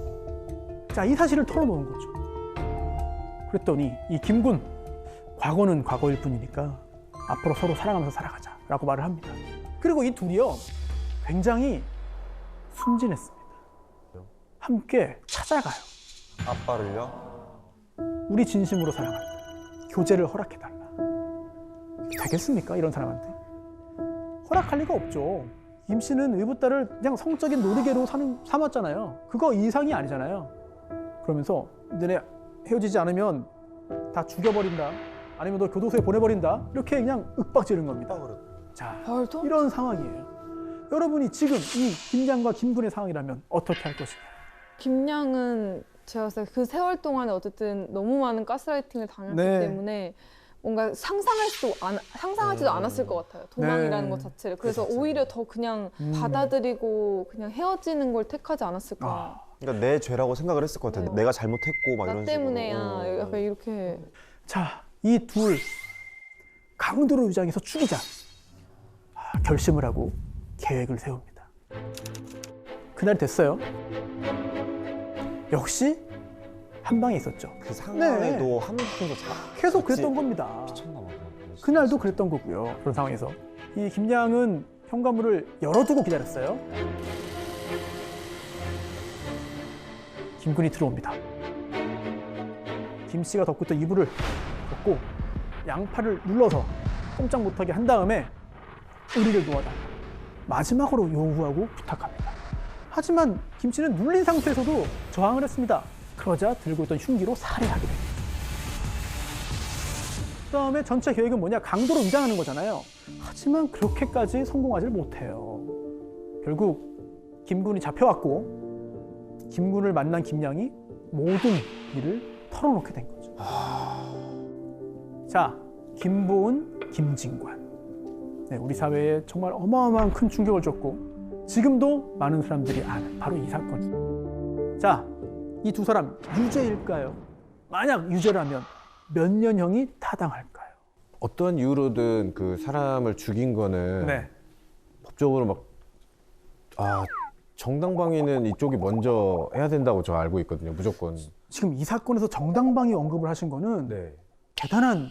자, 이 사실을 털어놓은 거죠. 그랬더니 이 김군, 과거는 과거일 뿐이니까 앞으로 서로 사랑하면서 살아가자라고 말을 합니다. 그리고 이 둘이요, 굉장히 순진했습니다. 함께 찾아가요. 아빠를요? 우리 진심으로 사랑한다. 교제를 허락해달라. 되겠습니까? 이런 사람한테. 허락할 리가 없죠. 김 씨는 의붓 딸을 그냥 성적인 놀이개로 삼았잖아요. 그거 이상이 아니잖아요. 그러면서 너네 헤어지지 않으면 다 죽여버린다. 아니면 너 교도소에 보내버린다. 이렇게 그냥 윽박지른 겁니다. 자, 이런 상황이에요. 여러분이 지금 이 김양과 김군의 상황이라면 어떻게 할 것이냐? 김양은 제가 봤을 때 그 세월 동안에 어쨌든 너무 많은 가스라이팅을 당했기 네. 때문에 뭔가 상상하지도 않았을 것 같아요. 도망이라는 네. 것 자체를. 그래서 오히려 더 그냥 받아들이고 그냥 헤어지는 걸 택하지 않았을까. 그러니까 내 죄라고 생각을 했을 것 같아. 네. 내가 잘못했고 막 나 이런 때문에야 식으로. 약간 이렇게. 자, 이 둘 강도로 위장해서 죽이자. 결심을 하고 계획을 세웁니다. 그날 됐어요. 역시 한 방에 있었죠. 그 상황에도 네. 한국에서 계속 그랬던 겁니다. 미쳤나 봐. 그날도 그랬던 거고요. 그런 상황에서 이 김양은 현관문을 열어두고 기다렸어요. 김군이 들어옵니다. 김 씨가 덮고 있던 이불을 덮고 양팔을 눌러서 꼼짝 못하게 한 다음에 우리를 놓아달라. 마지막으로 요구하고 부탁합니다. 하지만 김 씨는 눌린 상태에서도 저항을 했습니다. 그러자 들고 있던 흉기로 살해하게 됩니다. 그다음에 전체 계획은 뭐냐? 강도로 위장하는 거잖아요. 하지만 그렇게까지 성공하지 못해요. 결국 김군이 잡혀왔고 김군을 만난 김양이 모든 일을 털어놓게 된 거죠. 자, 김보은, 김진관. 네, 우리 사회에 정말 어마어마한 큰 충격을 줬고 지금도 많은 사람들이 아는 바로 이 사건. 자, 이 두 사람 유죄일까요? 만약 유죄라면 몇 년형이 타당할까요? 어떤 이유로든 그 사람을 죽인 거는 네. 법적으로 막 정당방위는 이쪽이 먼저 해야 된다고 저 알고 있거든요. 무조건. 지금 이 사건에서 정당방위 언급을 하신 거는 네. 대단한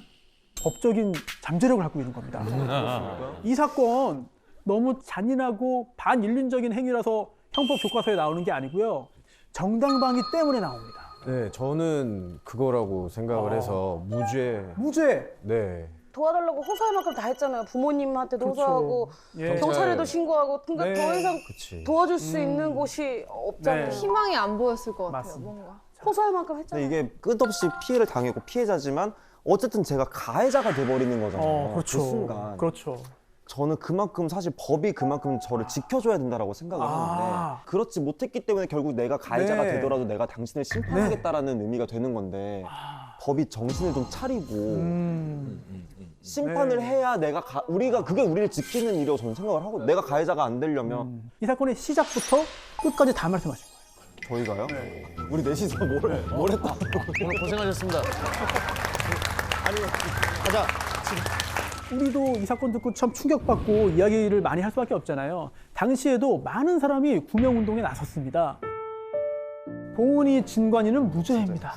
법적인 잠재력을 갖고 있는 겁니다. 이 사건 너무 잔인하고 반인륜적인 행위라서 형법 교과서에 나오는 게 아니고요. 정당방위 때문에 나옵니다. 네, 저는 그거라고 생각을 해서 무죄. 네. 도와달라고 호소할 만큼 다 했잖아요. 부모님한테도 그렇죠. 호소하고 예. 경찰에도 신고하고 그러니까 네. 더 이상 그치. 도와줄 수 있는 곳이 없잖아요. 네. 희망이 안 보였을 것 같아요. 맞습니다. 뭔가. 호소할 만큼 근데 했잖아요. 이게 끝없이 피해를 당했고 피해자지만 어쨌든 제가 가해자가 돼버리는 거잖아요. 그렇죠. 그 순간. 그렇죠. 저는 그만큼 사실 법이 그만큼 저를 지켜줘야 된다라고 생각을 하는데 그렇지 못했기 때문에 결국 내가 가해자가 네. 되더라도 내가 당신을 심판하겠다라는 의미가 되는 건데 법이 정신을 좀 차리고 심판을 네. 해야 우리가 그게 우리를 지키는 일이라고 저는 생각을 하고 내가 가해자가 안 되려면 이 사건의 시작부터 끝까지 다 말씀하신 거예요. 저희가요? 우리 넷이서 뭘 했다? 오늘 고생하셨습니다. 우리도 이 사건 듣고 참 충격받고 이야기를 많이 할 수밖에 없잖아요. 당시에도 많은 사람이 구명운동에 나섰습니다. 보은이, 진관이는 무죄입니다.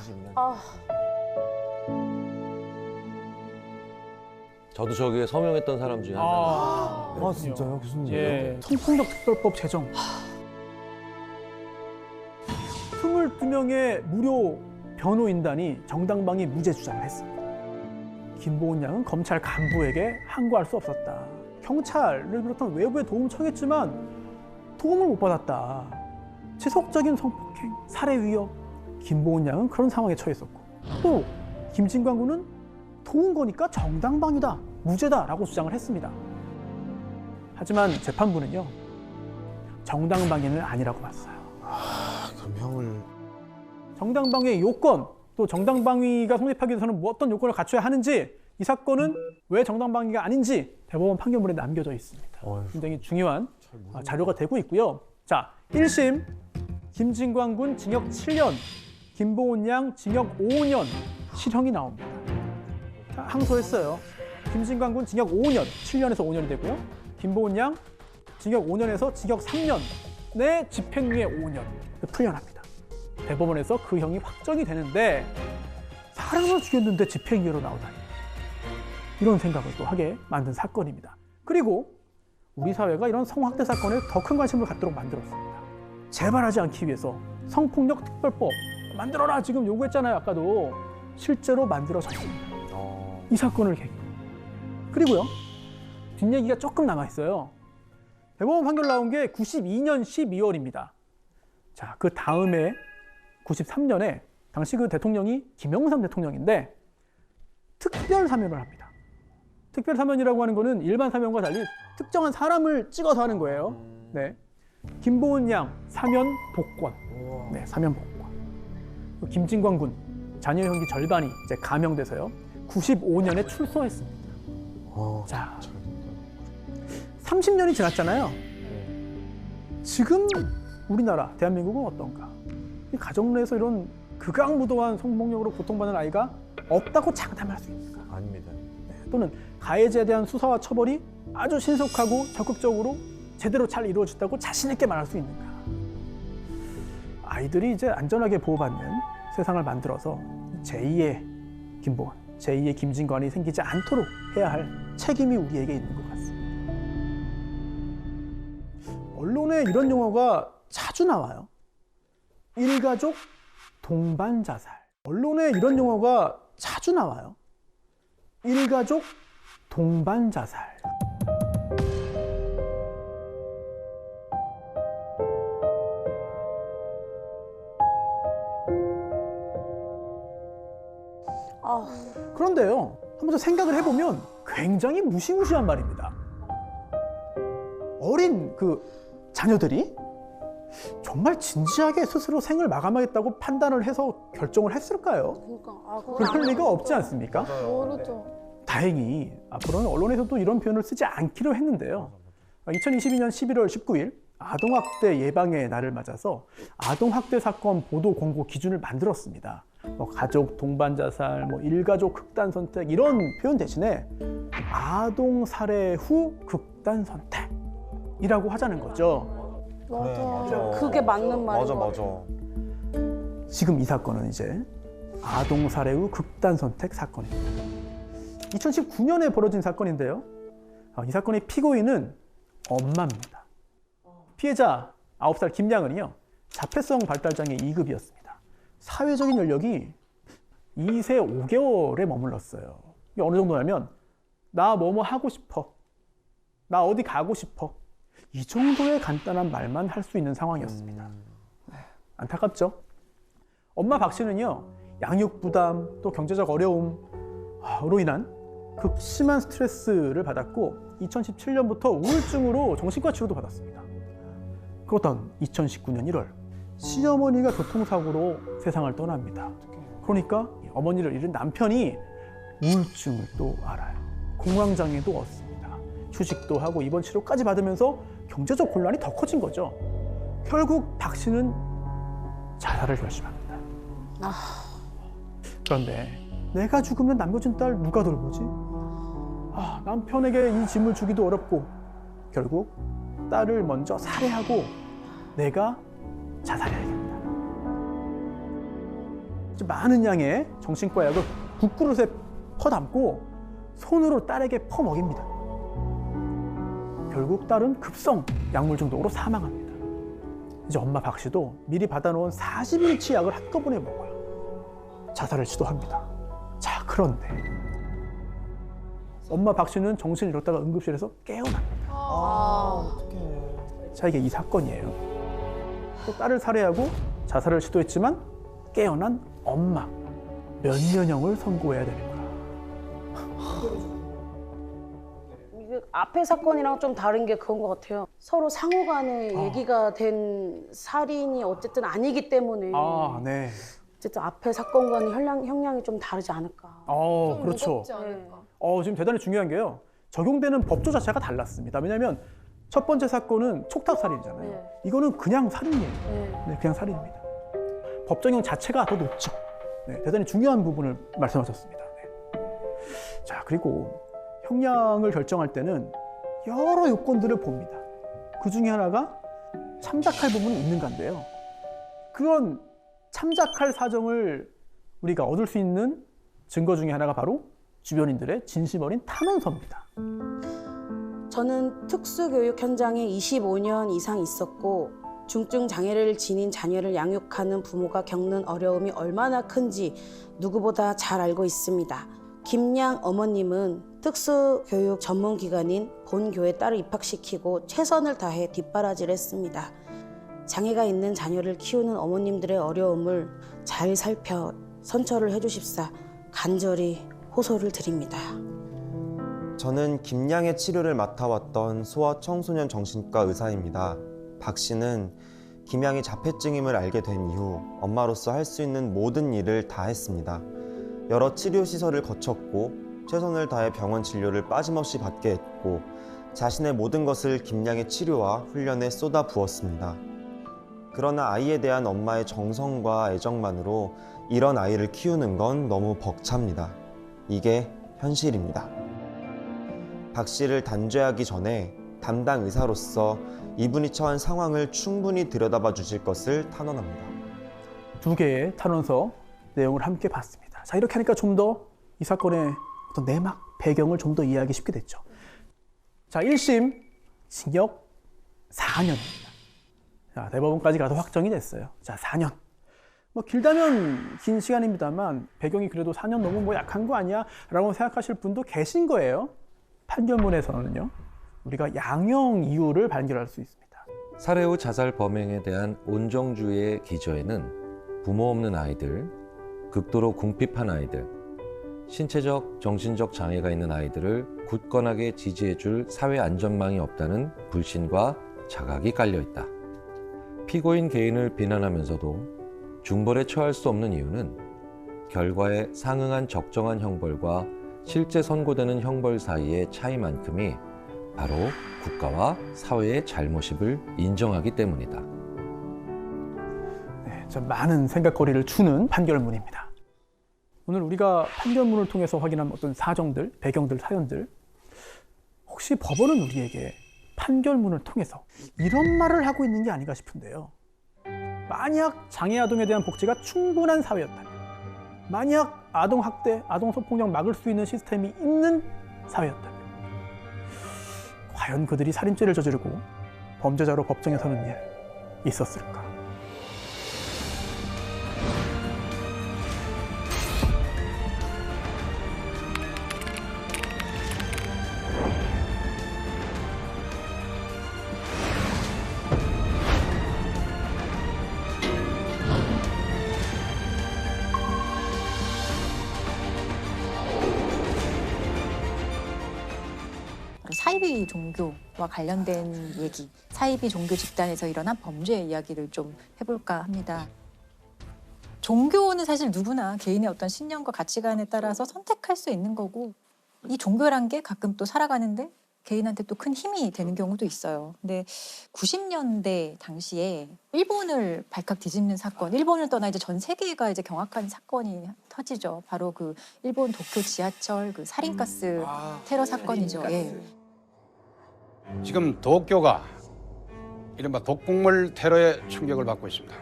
저도 저기에 서명했던 사람 중에 한 사람. 진짜요? 무슨 예, 성폭력특별법 제정. 22명의 무료 변호인단이 정당방위 무죄 주장을 했습니다. 김보은 양은 검찰 간부에게 항거할 수 없었다. 경찰을 비롯한 외부의 도움을 청했지만 도움을 못 받았다. 지속적인 성폭행, 살해 위협. 김보은 양은 그런 상황에 처했었고 또 김진관 군은 도운 거니까 정당방위다, 무죄다라고 주장을 했습니다. 하지만 재판부는요, 정당방위는 아니라고 봤어요. 그럼 형을 정당방위의 요건, 또 정당방위가 성립하기 위해서는 뭐 어떤 요건을 갖춰야 하는지, 이 사건은 왜 정당방위가 아닌지 대법원 판결문에 남겨져 있습니다. 굉장히 중요한 자료가 되고 있고요. 자, 1심 김진관 군 징역 7년, 김보은 양 징역 5년 실형이 나옵니다. 항소했어요. 김진관 군 징역 5년, 7년에서 5년이 되고요. 김보은 양 징역 5년에서 징역 3년, 내 집행유예 5년 풀려납니다. 대법원에서 그 형이 확정이 되는데 사람을 죽였는데 집행유예로 나오다니, 이런 생각을 또 하게 만든 사건입니다. 그리고 우리 사회가 이런 성학대 사건에 더 큰 관심을 갖도록 만들었습니다. 재발하지 않기 위해서 성폭력 특별법 만들어라 지금 요구했잖아요. 아까도 실제로 만들어졌습니다. 이 사건을 계기로. 그리고요, 뒷얘기가 조금 남아있어요. 대법원 판결 나온 게 92년 12월입니다. 자, 그 다음에 93년에 당시 그 대통령이 김영삼 대통령인데 특별 사면을 합니다. 특별 사면이라고 하는 거는 일반 사면과 달리 특정한 사람을 찍어서 하는 거예요. 네. 김보은 양 사면 복권. 네, 사면 복권. 김진관 군 자녀 형기 절반이 이제 감형돼서요. 95년에 출소했습니다. 자, 30년이 지났잖아요. 지금 우리나라 대한민국은 어떤가? 이 가정 내에서 이런 극악무도한 성폭력으로 고통받는 아이가 없다고 장담할 수 있는가? 아닙니다. 또는 가해자에 대한 수사와 처벌이 아주 신속하고 적극적으로 제대로 잘 이루어졌다고 자신 있게 말할 수 있는가? 아이들이 이제 안전하게 보호받는 세상을 만들어서 제2의 김보은, 제2의 김진관이 생기지 않도록 해야 할 책임이 우리에게 있는 것 같습니다. 언론에 이런 용어가 자주 나와요. 일가족 동반자살. 언론에 이런 용어가 자주 나와요. 일가족 동반자살. 그런데요, 한번 더 생각을 해보면 굉장히 무시무시한 말입니다. 어린 그 자녀들이 정말 진지하게 스스로 생을 마감하겠다고 판단을 해서 결정을 했을까요? 그러니까 그럴 리가 없지 않습니까? 모르죠. 다행히 앞으로는 언론에서도 이런 표현을 쓰지 않기로 했는데요. 2022년 11월 19일 아동학대 예방의 날을 맞아서 아동학대 사건 보도 공고 기준을 만들었습니다. 가족 동반 자살, 일가족 극단 선택 이런 표현 대신에 아동 살해 후 극단 선택이라고 하자는 거죠. 맞아. 그게 맞는 말인 맞아 것 맞아. 지금 이 사건은 이제 아동 살해 후 극단 선택 사건입니다. 2019년에 벌어진 사건인데요. 이 사건의 피고인은 엄마입니다. 피해자 9살 김양은이요, 자폐성 발달장애 2급이었습니다. 사회적인 연령이 2세 5개월에 머물렀어요. 이게 어느 정도냐면 나 뭐뭐 하고 싶어, 나 어디 가고 싶어, 이 정도의 간단한 말만 할 수 있는 상황이었습니다. 안타깝죠? 엄마 박 씨는요, 양육 부담 또 경제적 어려움으로 인한 극심한 스트레스를 받았고 2017년부터 우울증으로 정신과 치료도 받았습니다. 그러던 2019년 1월 시어머니가 교통사고로 세상을 떠납니다. 그러니까 어머니를 잃은 남편이 우울증을 또 알아요. 공황장애도 얻습니다. 휴직도 하고 입원 치료까지 받으면서 경제적 곤란이 더 커진 거죠. 결국 박 씨는 자살을 결심합니다. 그런데 내가 죽으면 남겨진 딸 누가 돌보지? 남편에게 이 짐을 주기도 어렵고 결국 딸을 먼저 살해하고 내가 자살해야겠다. 많은 양의 정신과 약을 국그릇에 퍼담고 손으로 딸에게 퍼먹입니다. 결국 딸은 급성 약물 중독으로 사망합니다. 이제 엄마 박 씨도 미리 받아놓은 40일치 약을 한꺼번에 먹어요. 자살을 시도합니다. 자, 그런데 엄마 박 씨는 정신을 잃었다가 응급실에서 깨어납니다. 자, 이게 이 사건이에요. 또 딸을 살해하고 자살을 시도했지만 깨어난 엄마. 몇 년형을 선고해야 되는 거야. 이게 앞의 사건이랑 좀 다른 게 그건 것 같아요. 서로 상호간에 얘기가 된 살인이 어쨌든 아니기 때문에 네. 어쨌든 앞의 사건과는 형량이 좀 다르지 않을까. 그렇죠. 무겁지 않을까. 지금 대단히 중요한 게요. 적용되는 법조 자체가 달랐습니다. 왜냐하면 첫 번째 사건은 촉탁살인이잖아요. 네. 이거는 그냥 살인이에요. 네. 네, 그냥 살인입니다. 법정형 자체가 더 높죠. 네, 대단히 중요한 부분을 말씀하셨습니다. 네. 자, 그리고 형량을 결정할 때는 여러 요건들을 봅니다. 그 중에 하나가 참작할 부분이 있는가인데요. 그런 참작할 사정을 우리가 얻을 수 있는 증거 중에 하나가 바로 주변인들의 진심 어린 탄원서입니다. 저는 특수교육 현장에 25년 이상 있었고 중증 장애를 지닌 자녀를 양육하는 부모가 겪는 어려움이 얼마나 큰지 누구보다 잘 알고 있습니다. 김양 어머님은 특수교육 전문기관인 본교에 딸을 입학시키고 최선을 다해 뒷바라지를 했습니다. 장애가 있는 자녀를 키우는 어머님들의 어려움을 잘 살펴 선처를 해주십사 간절히 호소를 드립니다. 저는 김양의 치료를 맡아왔던 소아 청소년 정신과 의사입니다. 박 씨는 김양이 자폐증임을 알게 된 이후 엄마로서 할 수 있는 모든 일을 다 했습니다. 여러 치료 시설을 거쳤고 최선을 다해 병원 진료를 빠짐없이 받게 했고 자신의 모든 것을 김양의 치료와 훈련에 쏟아 부었습니다. 그러나 아이에 대한 엄마의 정성과 애정만으로 이런 아이를 키우는 건 너무 벅찹니다. 이게 현실입니다. 박 씨를 단죄하기 전에 담당 의사로서 이분이 처한 상황을 충분히 들여다봐 주실 것을 탄원합니다. 두 개의 탄원서 내용을 함께 봤습니다. 자, 이렇게 하니까 좀 더 이 사건의 어떤 내막 배경을 좀 더 이해하기 쉽게 됐죠. 자, 1심 징역 4년입니다. 자, 대법원까지 가서 확정이 됐어요. 자, 4년. 길다면 긴 시간입니다만 배경이 그래도 4년 너무 약한 거 아니야? 라고 생각하실 분도 계신 거예요. 판결문에서는요, 우리가 양형 이유를 발견할 수 있습니다. 살해 후 자살 범행에 대한 온정주의의 기저에는 부모 없는 아이들, 극도로 궁핍한 아이들, 신체적, 정신적 장애가 있는 아이들을 굳건하게 지지해줄 사회 안전망이 없다는 불신과 자각이 깔려 있다. 피고인 개인을 비난하면서도 중벌에 처할 수 없는 이유는 결과에 상응한 적정한 형벌과 실제 선고되는 형벌 사이의 차이만큼이 바로 국가와 사회의 잘못임을 인정하기 때문이다. 네, 좀 많은 생각거리를 주는 판결문입니다. 오늘 우리가 판결문을 통해서 확인한 어떤 사정들, 배경들, 사연들, 혹시 법원은 우리에게 판결문을 통해서 이런 말을 하고 있는 게 아닌가 싶은데요. 만약 장애 아동에 대한 복지가 충분한 사회였다면, 만약 아동학대, 아동성폭력 막을 수 있는 시스템이 있는 사회였다면, 과연 그들이 살인죄를 저지르고 범죄자로 법정에 서는 일 있었을까? 사이비 종교와 관련된 얘기, 사이비 종교 집단에서 일어난 범죄 이야기를 좀 해볼까 합니다. 종교는 사실 누구나 개인의 어떤 신념과 가치관에 따라서 선택할 수 있는 거고, 이 종교란 게 가끔 또 살아가는데 개인한테 또 큰 힘이 되는 경우도 있어요. 근데 90년대 당시에 일본을 발칵 뒤집는 사건, 일본을 떠나 이제 전 세계가 이제 경악한 사건이 터지죠. 바로 그 일본 도쿄 지하철 그 살인가스 테러 사건이죠. 예. 지금 도쿄가 이른바 독극물 테러의 충격을 받고 있습니다.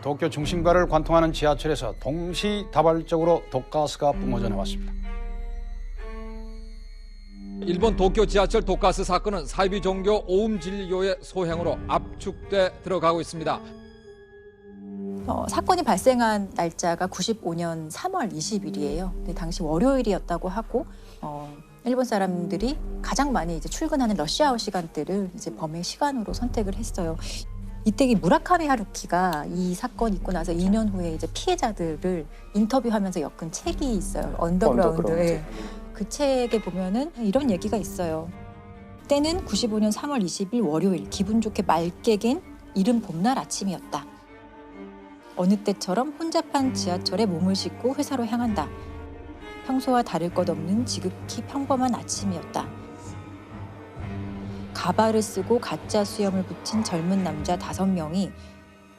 도쿄 중심가를 관통하는 지하철에서 동시다발적으로 독가스가 뿜어져 나왔습니다. 일본 도쿄 지하철 독가스 사건은 사이비 종교 오음 진리교의 소행으로 압축돼 들어가고 있습니다. 사건이 발생한 날짜가 95년 3월 20일이에요. 근데 당시 월요일이었다고 하고 일본 사람들이 가장 많이 이제 출근하는 러시아워 시간대를 이제 범행 시간으로 선택을 했어요. 이때 이 무라카미 하루키가 이 사건 있고 나서 2년 후에 이제 피해자들을 인터뷰하면서 엮은 책이 있어요. 언더그라운드. 그 책에 보면은 이런 얘기가 있어요. 때는 95년 3월 20일 월요일, 기분 좋게 맑게 갠 이른 봄날 아침이었다. 어느 때처럼 혼잡한 지하철에 몸을 싣고 회사로 향한다. 평소와 다를 것 없는 지극히 평범한 아침이었다. 가발을 쓰고 가짜 수염을 붙인 젊은 남자 5명이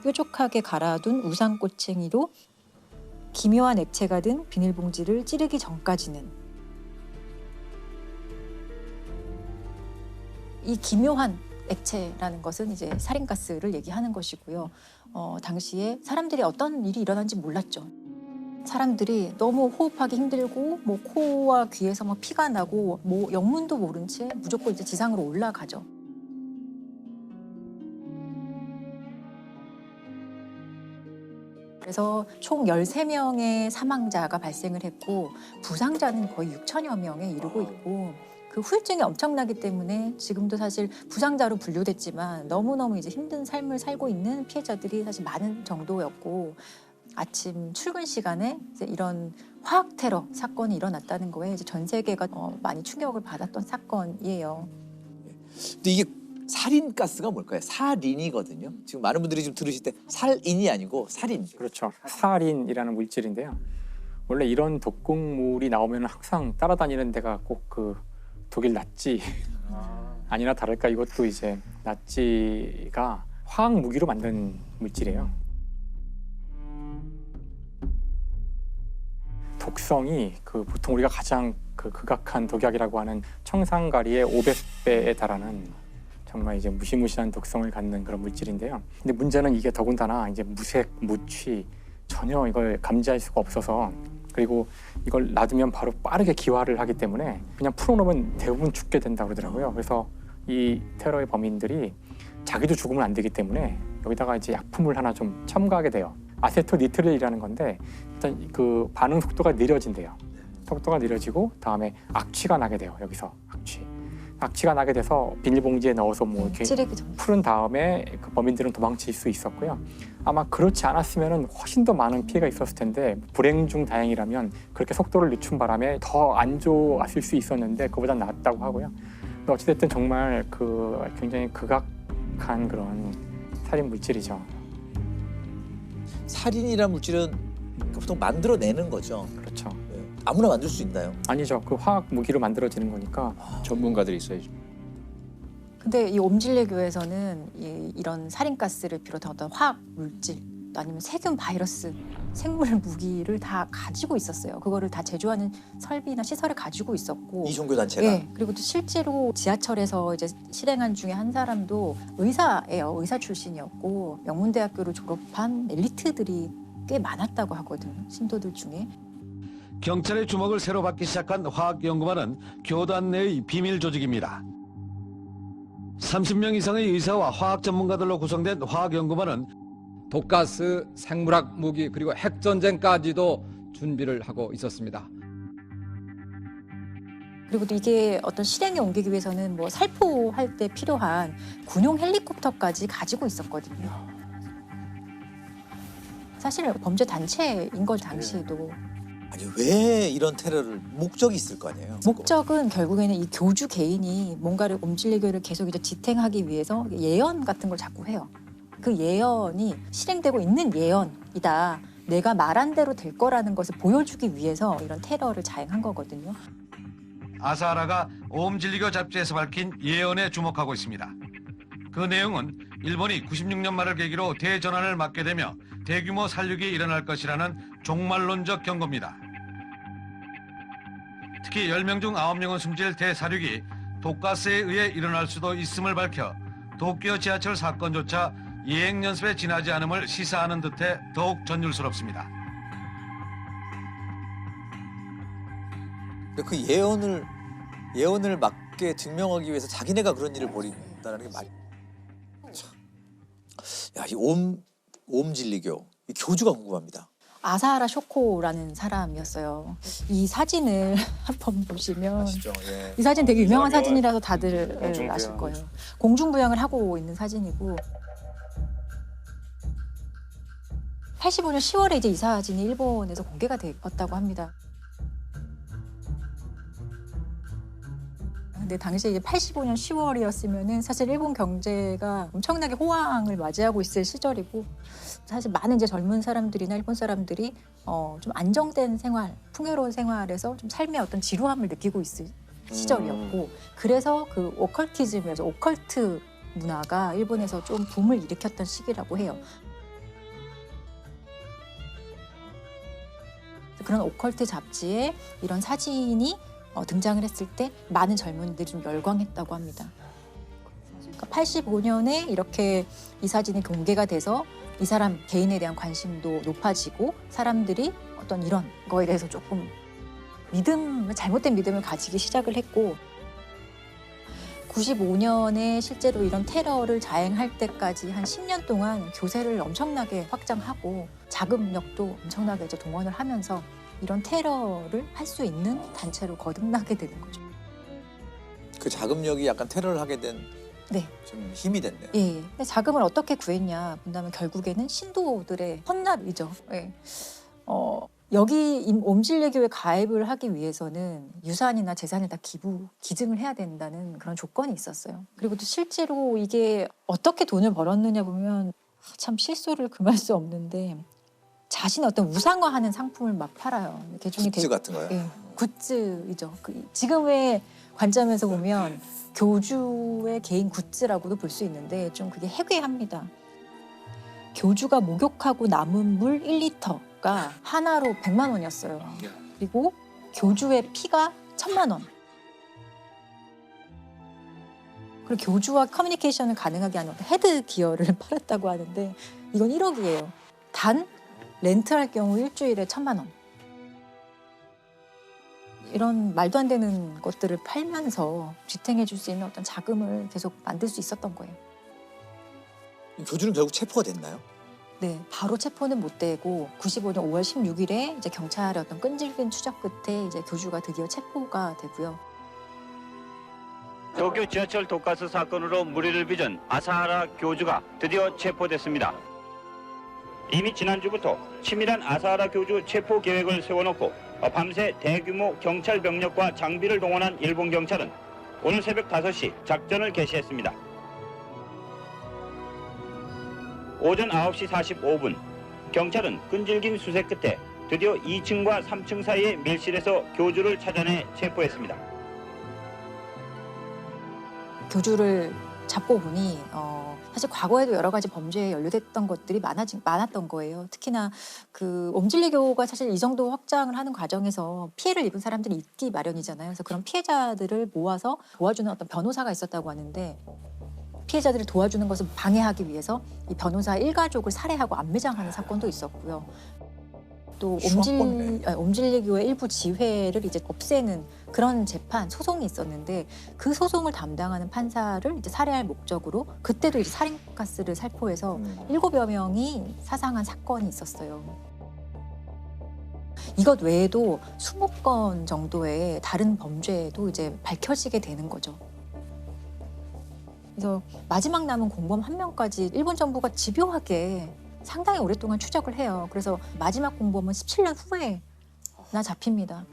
뾰족하게 갈아둔 우산꼬챙이로 기묘한 액체가 든 비닐봉지를 찌르기 전까지는 이 기묘한 액체라는 것은 이제 살인가스를 얘기하는 것이고요. 당시에 사람들이 어떤 일이 일어난지 몰랐죠. 사람들이 너무 호흡하기 힘들고 뭐 코와 귀에서 막 피가 나고 뭐 영문도 모른 채 무조건 이제 지상으로 올라가죠. 그래서 총 13명의 사망자가 발생을 했고 부상자는 거의 6천여 명에 이르고 있고 그 후유증이 엄청나기 때문에 지금도 사실 부상자로 분류됐지만 너무너무 이제 힘든 삶을 살고 있는 피해자들이 사실 많은 정도였고 아침 출근 시간에 이제 이런 화학 테러 사건이 일어났다는 거에 이제 전 세계가 많이 충격을 받았던 사건이에요. 근데 이게 살인가스가 뭘까요? 살인이거든요. 지금 많은 분들이 좀 들으실 때 살인이 아니고 살인. 그렇죠. 사린이라는 물질인데요. 원래 이런 독극물이 나오면 항상 따라다니는 데가 꼭 그 독일 나치 아니나 다를까 이것도 이제 나치가 화학 무기로 만든 물질이에요. 독성이 그 보통 우리가 가장 극악한 독약이라고 하는 청산가리의 500배에 달하는 정말 이제 무시무시한 독성을 갖는 그런 물질인데요. 근데 문제는 이게 더군다나 이제 무색, 무취 전혀 이걸 감지할 수가 없어서 그리고 이걸 놔두면 바로 빠르게 기화를 하기 때문에 그냥 풀어놓으면 대부분 죽게 된다고 그러더라고요. 그래서 이 테러의 범인들이 자기도 죽으면 안 되기 때문에 여기다가 이제 약품을 하나 좀 첨가하게 돼요. 아세토니트릴이라는 건데 일단 그 반응 속도가 느려진대요. 속도가 느려지고 다음에 악취가 나게 돼요. 여기서 악취. 악취가 나게 돼서 비닐봉지에 넣어서 뭐 이렇게 찌르기 풀은 다음에 그 범인들은 도망칠 수 있었고요. 아마 그렇지 않았으면 훨씬 더 많은 피해가 있었을 텐데 불행 중 다행이라면 그렇게 속도를 늦춘 바람에 더 안 좋았을 수 있었는데 그보다 낫다고 하고요. 어찌됐든 정말 그 굉장히 극악한 그런 살인 물질이죠. 살인이란 물질은 보통 만들어내는 거죠. 그렇죠. 아무나 만들 수 있나요? 아니죠. 그 화학 무기로 만들어지는 거니까 전문가들이 있어야죠. 근데 이 옴질레교에서는 이런 살인가스를 비롯한 어떤 화학 물질 또 아니면 세균, 바이러스, 생물 무기를 다 가지고 있었어요. 그거를 다 제조하는 설비나 시설을 가지고 있었고. 이 종교 단체가. 네. 그리고 또 실제로 지하철에서 이제 실행한 중에 한 사람도 의사예요. 의사 출신이었고 명문대학교를 졸업한 엘리트들이 꽤 많았다고 하거든요. 신도들 중에. 경찰의 주목을 새로 받기 시작한 화학연구반은 교단 내의 비밀 조직입니다. 30명 이상의 의사와 화학 전문가들로 구성된 화학연구반은 독가스, 생물학 무기 그리고 핵전쟁까지도 준비를 하고 있었습니다. 그리고 또 이게 어떤 실행에 옮기기 위해서는 뭐 살포할 때 필요한 군용 헬리콥터까지 가지고 있었거든요. 사실 범죄 단체인 거 당시에도. 아니 왜 이런 테러를 목적이 있을 거 아니에요? 목적은 결국에는 이 교주 개인이 뭔가를 옴질레교를 계속 이제 지탱하기 위해서 예언 같은 걸 자꾸 해요. 그 예언이 실행되고 있는 예언이다. 내가 말한 대로 될 거라는 것을 보여주기 위해서 이런 테러를 자행한 거거든요. 아사하라가 오음진리교 잡지에서 밝힌 예언에 주목하고 있습니다. 그 내용은 일본이 96년 말을 계기로 대전환을 맞게 되며 대규모 살육이 일어날 것이라는 종말론적 경고입니다. 특히 10명 중 9명은 숨질 대살육이 독가스에 의해 일어날 수도 있음을 밝혀 도쿄 지하철 사건조차 예행 연습에 지나지 않음을 시사하는 듯해 더욱 전율스럽습니다. 그 예언을 맞게 증명하기 위해서 자기네가 그런 일을 벌인다는 게 말이. 야, 이 오음진리교 이 교주가 궁금합니다. 아사하라 쇼코라는 사람이었어요. 이 사진을 한번 보시면 아시죠? 예. 이 사진 되게 유명한 사진이라서 다들 아실 거예요. 공중부양을 하고 있는 사진이고 85년 10월에 이제 이 사진이 일본에서 공개가 되었다고 합니다. 근데 당시에 이제 85년 10월이었으면은 사실 일본 경제가 엄청나게 호황을 맞이하고 있을 시절이고 사실 많은 이제 젊은 사람들이나 일본 사람들이 좀 안정된 생활, 풍요로운 생활에서 좀 삶의 어떤 지루함을 느끼고 있을 시절이었고 그래서 그 오컬티즘이어서 오컬트 문화가 일본에서 좀 붐을 일으켰던 시기라고 해요. 그런 오컬트 잡지에 이런 사진이 등장을 했을 때 많은 젊은이들이 좀 열광했다고 합니다. 그러니까 85년에 이렇게 이 사진이 공개가 돼서 이 사람 개인에 대한 관심도 높아지고 사람들이 어떤 이런 거에 대해서 조금 잘못된 믿음을 가지기 시작을 했고 95년에 실제로 이런 테러를 자행할 때까지 한 10년 동안 교세를 엄청나게 확장하고 자금력도 엄청나게 이제 동원을 하면서 이런 테러를 할 수 있는 단체로 거듭나게 되는 거죠. 그 자금력이 약간 테러를 하게 된 좀 힘이 됐네요. 예. 근데 자금을 어떻게 구했냐 본다면 결국에는 신도들의 헌납이죠. 예. 여기 옴질레교에 가입을 하기 위해서는 유산이나 재산을 다 기증을 해야 된다는 그런 조건이 있었어요. 그리고 또 실제로 이게 어떻게 돈을 벌었느냐 보면 참 실소를 금할 수 없는데 자신의 어떤 우상화하는 상품을 막 팔아요. 굿즈 같은 거요? 예, 굿즈이죠. 지금의 관점에서 보면 교주의 개인 굿즈라고도 볼 수 있는데 좀 그게 해괴합니다. 교주가 목욕하고 남은 물 1리터가 하나로 100만 원이었어요. 그리고 교주의 피가 1000만 원. 그리고 교주와 커뮤니케이션을 가능하게 하는 헤드 기어를 팔았다고 하는데 이건 1억이에요. 단 렌트할 경우 일주일에 1000만 원. 이런 말도 안 되는 것들을 팔면서 지탱해 줄 수 있는 어떤 자금을 계속 만들 수 있었던 거예요. 교주는 결국 체포가 됐나요? 네, 바로 체포는 못 되고 95년 5월 16일에 이제 경찰의 어떤 끈질긴 추적 끝에 이제 교주가 드디어 체포가 되고요. 도쿄 지하철 독가스 사건으로 무리를 빚은 아사하라 교주가 드디어 체포됐습니다. 이미 지난주부터 치밀한 아사하라 교주 체포 계획을 세워놓고 밤새 대규모 경찰 병력과 장비를 동원한 일본 경찰은 오늘 새벽 5시 작전을 개시했습니다. 오전 9시 45분 경찰은 끈질긴 수색 끝에 드디어 2층과 3층 사이의 밀실에서 교주를 찾아내 체포했습니다. 교주를 잡고 보니 사실 과거에도 여러 가지 범죄에 연루됐던 것들이 많았던 거예요. 특히나 그 옴질리교가 사실 이 정도 확장을 하는 과정에서 피해를 입은 사람들이 있기 마련이잖아요. 그래서 그런 피해자들을 모아서 도와주는 어떤 변호사가 있었다고 하는데 피해자들을 도와주는 것을 방해하기 위해서 이 변호사 일가족을 살해하고 암매장하는 사건도 있었고요. 또 옴질리교의 일부 지회를 이제 없애는 그런 재판 소송이 있었는데 그 소송을 담당하는 판사를 이제 살해할 목적으로 그때도 이제 살인가스를 살포해서 7여 명이 사상한 사건이 있었어요. 이것 외에도 20건 정도의 다른 범죄도 이제 밝혀지게 되는 거죠. 그래서 마지막 남은 공범 1명까지 일본 정부가 집요하게 상당히 오랫동안 추적을 해요. 그래서 마지막 공범은 17년 후에나 잡힙니다.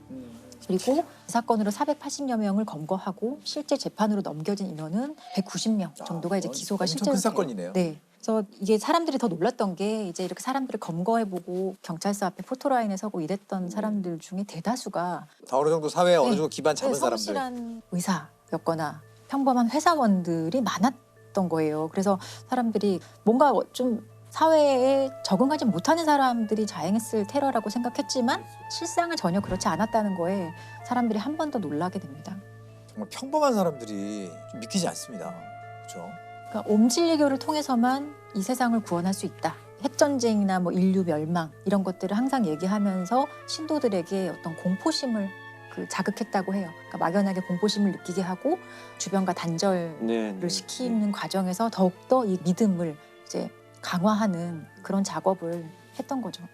그리고 이 사건으로 480여 명을 검거하고 실제 재판으로 넘겨진 인원은 190명 정도가 이제 기소가 실제로 큰 사건이네요. 네. 그래서 이게 사람들이 더 놀랐던 게 이제 이렇게 사람들을 검거해보고 경찰서 앞에 포토라인에 서고 이랬던 사람들 중에 대다수가 다 어느 정도 사회에 어느 정도 기반 잡은 사람들. 성실한 의사였거나 평범한 회사원들이 많았던 거예요. 그래서 사람들이 뭔가 좀 사회에 적응하지 못하는 사람들이 자행했을 테러라고 생각했지만 실상은 전혀 그렇지 않았다는 거에 사람들이 한 번 더 놀라게 됩니다. 정말 평범한 사람들이 좀 믿기지 않습니다. 그렇죠? 그러니까 옴질리교를 통해서만 이 세상을 구원할 수 있다. 핵전쟁이나 뭐 인류 멸망 이런 것들을 항상 얘기하면서 신도들에게 어떤 공포심을 자극했다고 해요. 그러니까 막연하게 공포심을 느끼게 하고 주변과 단절을 시키는 과정에서 더욱더 이 믿음을 이제 강화하는 그런 작업을 했던 거죠.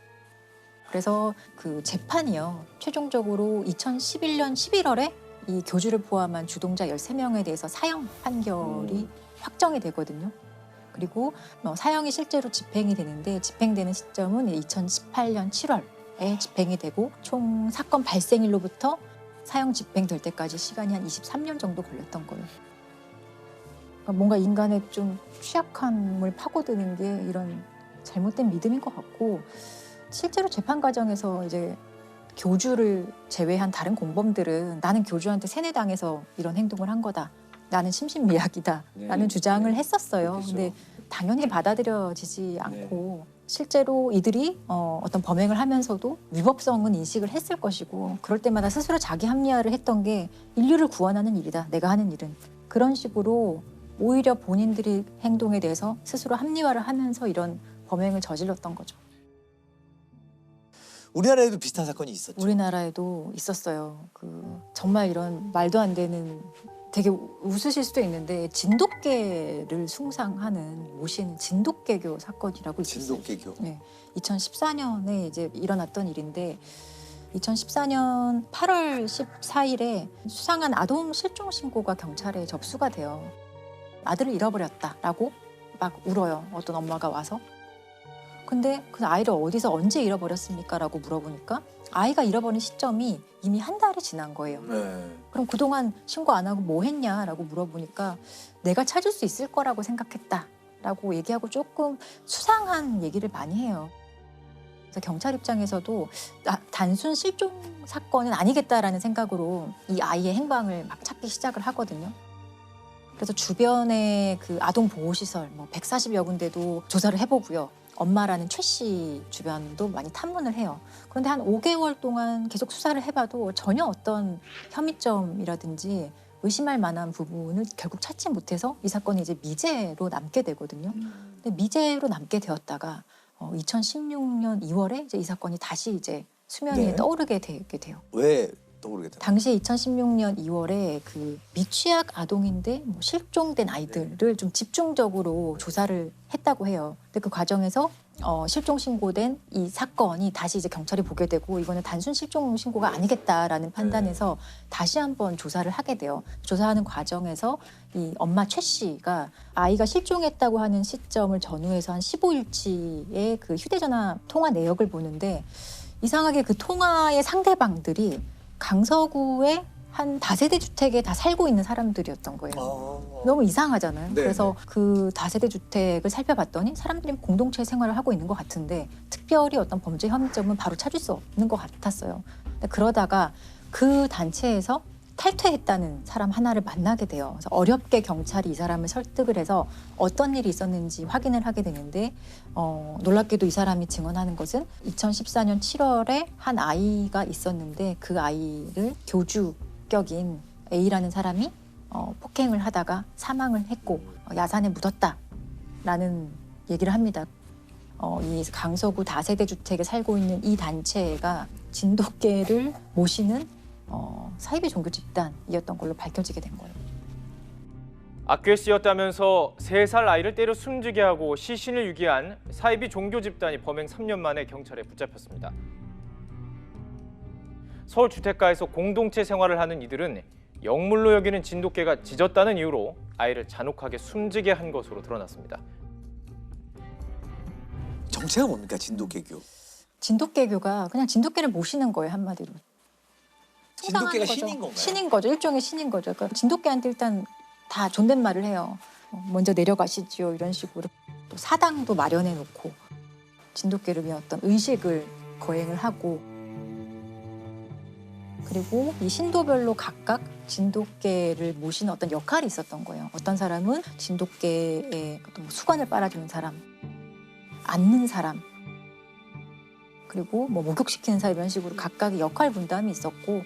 그래서 그 재판이요. 최종적으로 2011년 11월에 이 교주를 포함한 주동자 13명에 대해서 사형 판결이 확정이 되거든요. 그리고 사형이 실제로 집행이 되는데 집행되는 시점은 2018년 7월에 집행이 되고 총 사건 발생일로부터 사형 집행될 때까지 시간이 한 23년 정도 걸렸던 거예요. 뭔가 인간의 좀 취약함을 파고드는 게 이런 잘못된 믿음인 것 같고 실제로 재판 과정에서 이제 교주를 제외한 다른 공범들은 나는 교주한테 세뇌당해서 이런 행동을 한 거다. 나는 심신미약이다. 라는 주장을 했었어요. 근데 당연히 받아들여지지 않고 실제로 이들이 어떤 범행을 하면서도 위법성은 인식을 했을 것이고 그럴 때마다 스스로 자기 합리화를 했던 게 인류를 구원하는 일이다. 내가 하는 일은. 그런 식으로 오히려 본인들이 행동에 대해서 스스로 합리화를 하면서 이런 범행을 저질렀던 거죠. 우리나라에도 비슷한 사건이 있었죠. 우리나라에도 있었어요. 정말 이런 말도 안 되는 되게 웃으실 수도 있는데 진돗개를 숭상하는 모시는 진돗개교 사건이라고 있었어요. 진돗개교. 네, 2014년에 이제 일어났던 일인데 2014년 8월 14일에 수상한 아동 실종 신고가 경찰에 접수가 돼요. 아들을 잃어버렸다라고 막 울어요. 어떤 엄마가 와서. 근데 그 아이를 어디서 언제 잃어버렸습니까? 라고 물어보니까 아이가 잃어버린 시점이 이미 한 달이 지난 거예요. 그럼 그동안 신고 안 하고 뭐 했냐라고 물어보니까 내가 찾을 수 있을 거라고 생각했다라고 얘기하고 조금 수상한 얘기를 많이 해요. 그래서 경찰 입장에서도 단순 실종 사건은 아니겠다라는 생각으로 이 아이의 행방을 막 찾기 시작을 하거든요. 그래서 주변의 그 아동 보호시설 140여 군데도 조사를 해보고요. 엄마라는 최 씨 주변도 많이 탐문을 해요. 그런데 한 5개월 동안 계속 수사를 해봐도 전혀 어떤 혐의점이라든지 의심할 만한 부분을 결국 찾지 못해서 이 사건이 이제 미제로 남게 되거든요. 근데 미제로 남게 되었다가 2016년 2월에 이제 이 사건이 다시 이제 수면 위에 떠오르게 되게 돼요. 왜 떠오르게 돼요? 당시 2016년 2월에 그 미취학 아동인데 실종된 아이들을 좀 집중적으로 조사를 했다고 해요. 근데 그 과정에서 실종 신고된 이 사건이 다시 이제 경찰이 보게 되고 이거는 단순 실종 신고가 아니겠다라는 판단에서 다시 한번 조사를 하게 돼요. 조사하는 과정에서 이 엄마 최 씨가 아이가 실종했다고 하는 시점을 전후해서 한 15일치의 그 휴대전화 통화 내역을 보는데 이상하게 그 통화의 상대방들이 강서구의 한 다세대 주택에 다 살고 있는 사람들이었던 거예요. 너무 이상하잖아요. 네, 그래서 그 다세대 주택을 살펴봤더니 사람들이 공동체 생활을 하고 있는 것 같은데 특별히 어떤 범죄 혐의점은 바로 찾을 수 없는 것 같았어요. 근데 그러다가 그 단체에서 탈퇴했다는 사람 하나를 만나게 돼요. 그래서 어렵게 경찰이 이 사람을 설득을 해서 어떤 일이 있었는지 확인을 하게 되는데 놀랍게도 이 사람이 증언하는 것은 2014년 7월에 한 아이가 있었는데 그 아이를 교주격인 A라는 사람이 폭행을 하다가 사망을 했고 야산에 묻었다라는 얘기를 합니다. 이 강서구 다세대 주택에 살고 있는 이 단체가 진돗개를 모시는 사이비 종교 집단이었던 걸로 밝혀지게 된 거예요. 악교에 쓰였다면서 3살 아이를 때려 숨지게 하고 시신을 유기한 사이비 종교 집단이 범행 3년 만에 경찰에 붙잡혔습니다. 서울 주택가에서 공동체 생활을 하는 이들은 영물로 여기는 진돗개가 짖었다는 이유로 아이를 잔혹하게 숨지게 한 것으로 드러났습니다. 정체가 뭡니까, 진돗개교? 진돗개교가 그냥 진돗개를 모시는 거예요, 한마디로. 진돗개가 거죠. 신인 건가요? 신인 거죠. 일종의 신인 거죠. 그러니까 진돗개한테 일단 다 존댓말을 해요. 먼저 내려가시지요 이런 식으로. 또 사당도 마련해 놓고 진돗개를 위한 어떤 의식을 거행을 하고 그리고 이 신도별로 각각 진돗개를 모시는 어떤 역할이 있었던 거예요. 어떤 사람은 진돗개의 어떤 수건을 빨아주는 사람, 앉는 사람, 그리고 뭐 목욕시키는 사람 이런 식으로 각각의 역할 분담이 있었고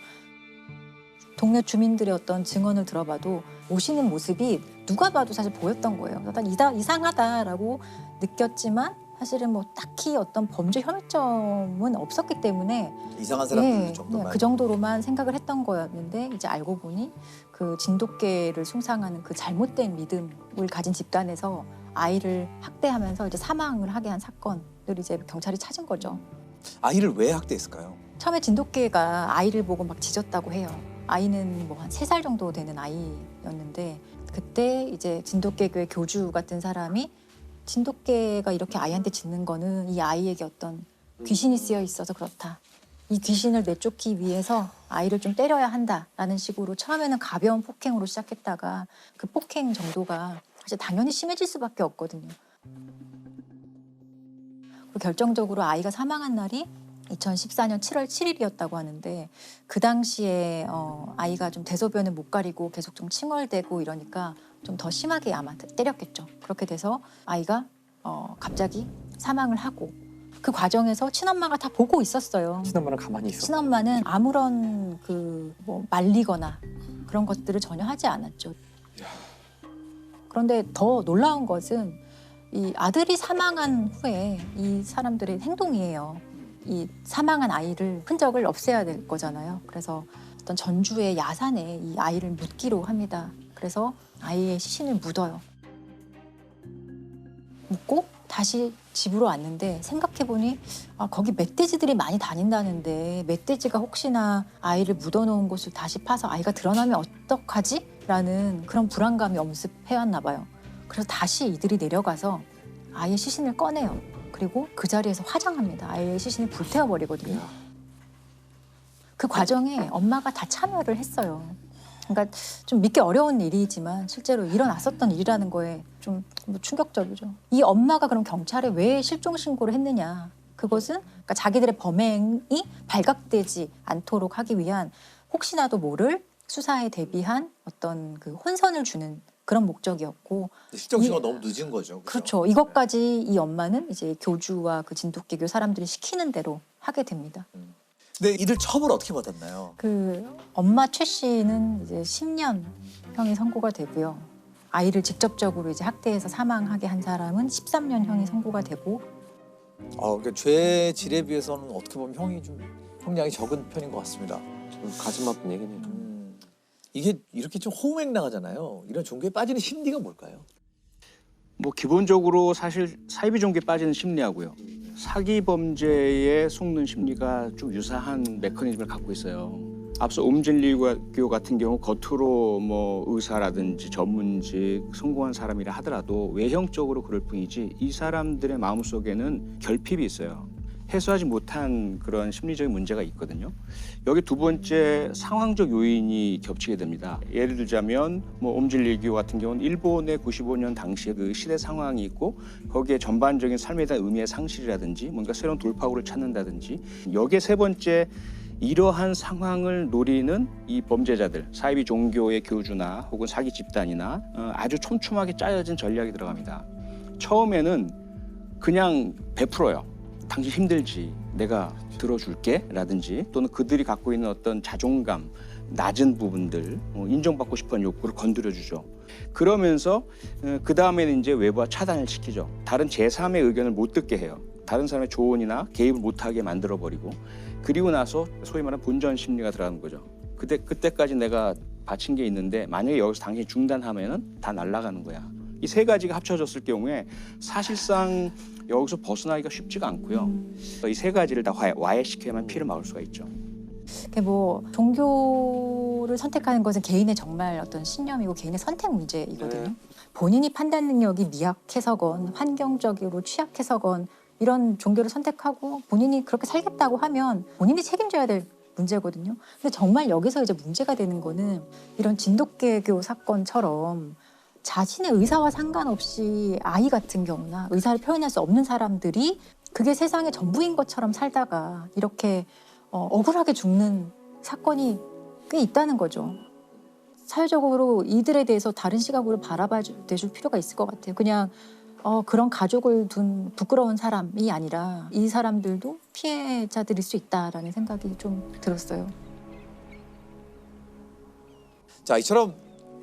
동네 주민들의 어떤 증언을 들어봐도 모시는 모습이 누가 봐도 사실 보였던 거예요. 일단 이상하다라고 느꼈지만 사실은 뭐 딱히 어떤 범죄 혐의점은 없었기 때문에 이상한 사람들 정도만. 그 정도로만 생각을 했던 거였는데 이제 알고 보니 그 진돗개를 숭상하는 그 잘못된 믿음을 가진 집단에서 아이를 학대하면서 이제 사망을 하게 한 사건을 이제 경찰이 찾은 거죠. 아이를 왜 학대했을까요? 처음에 진돗개가 아이를 보고 막 짖었다고 해요. 아이는 뭐 한 3살 정도 되는 아이였는데 그때 이제 진돗개교의 교주 같은 사람이 진돗개가 이렇게 아이한테 짖는 거는 이 아이에게 어떤 귀신이 쓰여 있어서 그렇다. 이 귀신을 내쫓기 위해서 아이를 좀 때려야 한다라는 식으로 처음에는 가벼운 폭행으로 시작했다가 그 폭행 정도가 사실 당연히 심해질 수밖에 없거든요. 그리고 결정적으로 아이가 사망한 날이 2014년 7월 7일이었다고 하는데 그 당시에 아이가 좀 대소변을 못 가리고 계속 좀 칭얼대고 이러니까 좀 더 심하게 아마 때렸겠죠. 그렇게 돼서 아이가 갑자기 사망을 하고 그 과정에서 친엄마가 다 보고 있었어요. 친엄마는 가만히 있었어요. 친엄마는 아무런 뭐 말리거나 그런 것들을 전혀 하지 않았죠. 그런데 더 놀라운 것은 이 아들이 사망한 후에 이 사람들의 행동이에요. 이 사망한 아이를 흔적을 없애야 될 거잖아요. 그래서 어떤 전주의 야산에 이 아이를 묻기로 합니다. 그래서 아이의 시신을 묻어요. 묻고 다시 집으로 왔는데 생각해보니 거기 멧돼지들이 많이 다닌다는데 멧돼지가 혹시나 아이를 묻어놓은 곳을 다시 파서 아이가 드러나면 어떡하지? 라는 그런 불안감이 엄습해왔나 봐요. 그래서 다시 이들이 내려가서 아이의 시신을 꺼내요. 그리고 그 자리에서 화장합니다. 아이의 시신을 불태워버리거든요. 그 과정에 엄마가 다 참여를 했어요. 그러니까 좀 믿기 어려운 일이지만 실제로 일어났었던 일이라는 거에 좀 충격적이죠. 이 엄마가 그럼 경찰에 왜 실종 신고를 했느냐. 그것은 그러니까 자기들의 범행이 발각되지 않도록 하기 위한 혹시나도 모를 수사에 대비한 어떤 그 혼선을 주는 그런 목적이었고 실종 신고가 너무 늦은 거죠. 그렇죠. 이것까지 이 엄마는 이제 교주와 그 진돗개교 사람들이 시키는 대로 하게 됩니다. 근데 이들 처벌 어떻게 받았나요? 그 엄마 최 씨는 이제 10년 형이 선고가 되고요. 아이를 직접적으로 이제 학대해서 사망하게 한 사람은 13년 형이 선고가 되고. 그러니까 죄 질에 비해서는 어떻게 보면 형이 좀 형량이 적은 편인 것 같습니다. 좀 가슴 아픈 얘기네요. 이게 이렇게 좀 호응행랑하잖아요. 이런 종교에 빠지는 심리가 뭘까요? 뭐 기본적으로 사실 사이비 종교에 빠지는 심리하고요. 사기 범죄에 속는 심리가 좀 유사한 메커니즘을 갖고 있어요. 앞서 옴진리교 같은 경우 겉으로 뭐 의사라든지 전문직, 성공한 사람이라 하더라도 외형적으로 그럴 뿐이지 이 사람들의 마음속에는 결핍이 있어요. 해소하지 못한 그런 심리적인 문제가 있거든요. 여기 두 번째 상황적 요인이 겹치게 됩니다. 예를 들자면 뭐 옴진리교 같은 경우는 일본의 95년 당시의 그 시대 상황이 있고 거기에 전반적인 삶에 대한 의미의 상실이라든지 뭔가 새로운 돌파구를 찾는다든지 여기에 세 번째 이러한 상황을 노리는 이 범죄자들, 사이비 종교의 교주나 혹은 사기 집단이나 아주 촘촘하게 짜여진 전략이 들어갑니다. 처음에는 그냥 베풀어요. 당신 힘들지, 내가 들어줄게 라든지 또는 그들이 갖고 있는 어떤 자존감, 낮은 부분들, 인정받고 싶은 욕구를 건드려주죠. 그러면서 그 다음에는 이제 외부와 차단을 시키죠. 다른 제3의 의견을 못 듣게 해요. 다른 사람의 조언이나 개입을 못하게 만들어버리고 그리고 나서 소위 말하는 본전 심리가 들어가는 거죠. 그때까지 내가 바친 게 있는데 만약에 여기서 당신이 중단하면은 다 날아가는 거야. 이 세 가지가 합쳐졌을 경우에 사실상 여기서 벗어나기가 쉽지가 않고요. 이 세 가지를 다 와해시켜야만 피를 막을 수가 있죠. 뭐 종교를 선택하는 것은 개인의 정말 어떤 신념이고 개인의 선택 문제이거든요. 본인이 판단 능력이 미약해서건 환경적으로 취약해서건 이런 종교를 선택하고 본인이 그렇게 살겠다고 하면 본인이 책임져야 될 문제거든요. 근데 정말 여기서 이제 문제가 되는 거는 이런 진돗개교 사건처럼 자신의 의사와 상관없이 아이 같은 경우나 의사를 표현할 수 없는 사람들이 그게 세상의 전부인 것처럼 살다가 이렇게 억울하게 죽는 사건이 꽤 있다는 거죠. 사회적으로 이들에 대해서 다른 시각으로 바라봐 줄 필요가 있을 것 같아요. 그냥 그런 가족을 둔 부끄러운 사람이 아니라 이 사람들도 피해자들일 수 있다라는 생각이 좀 들었어요. 자, 이처럼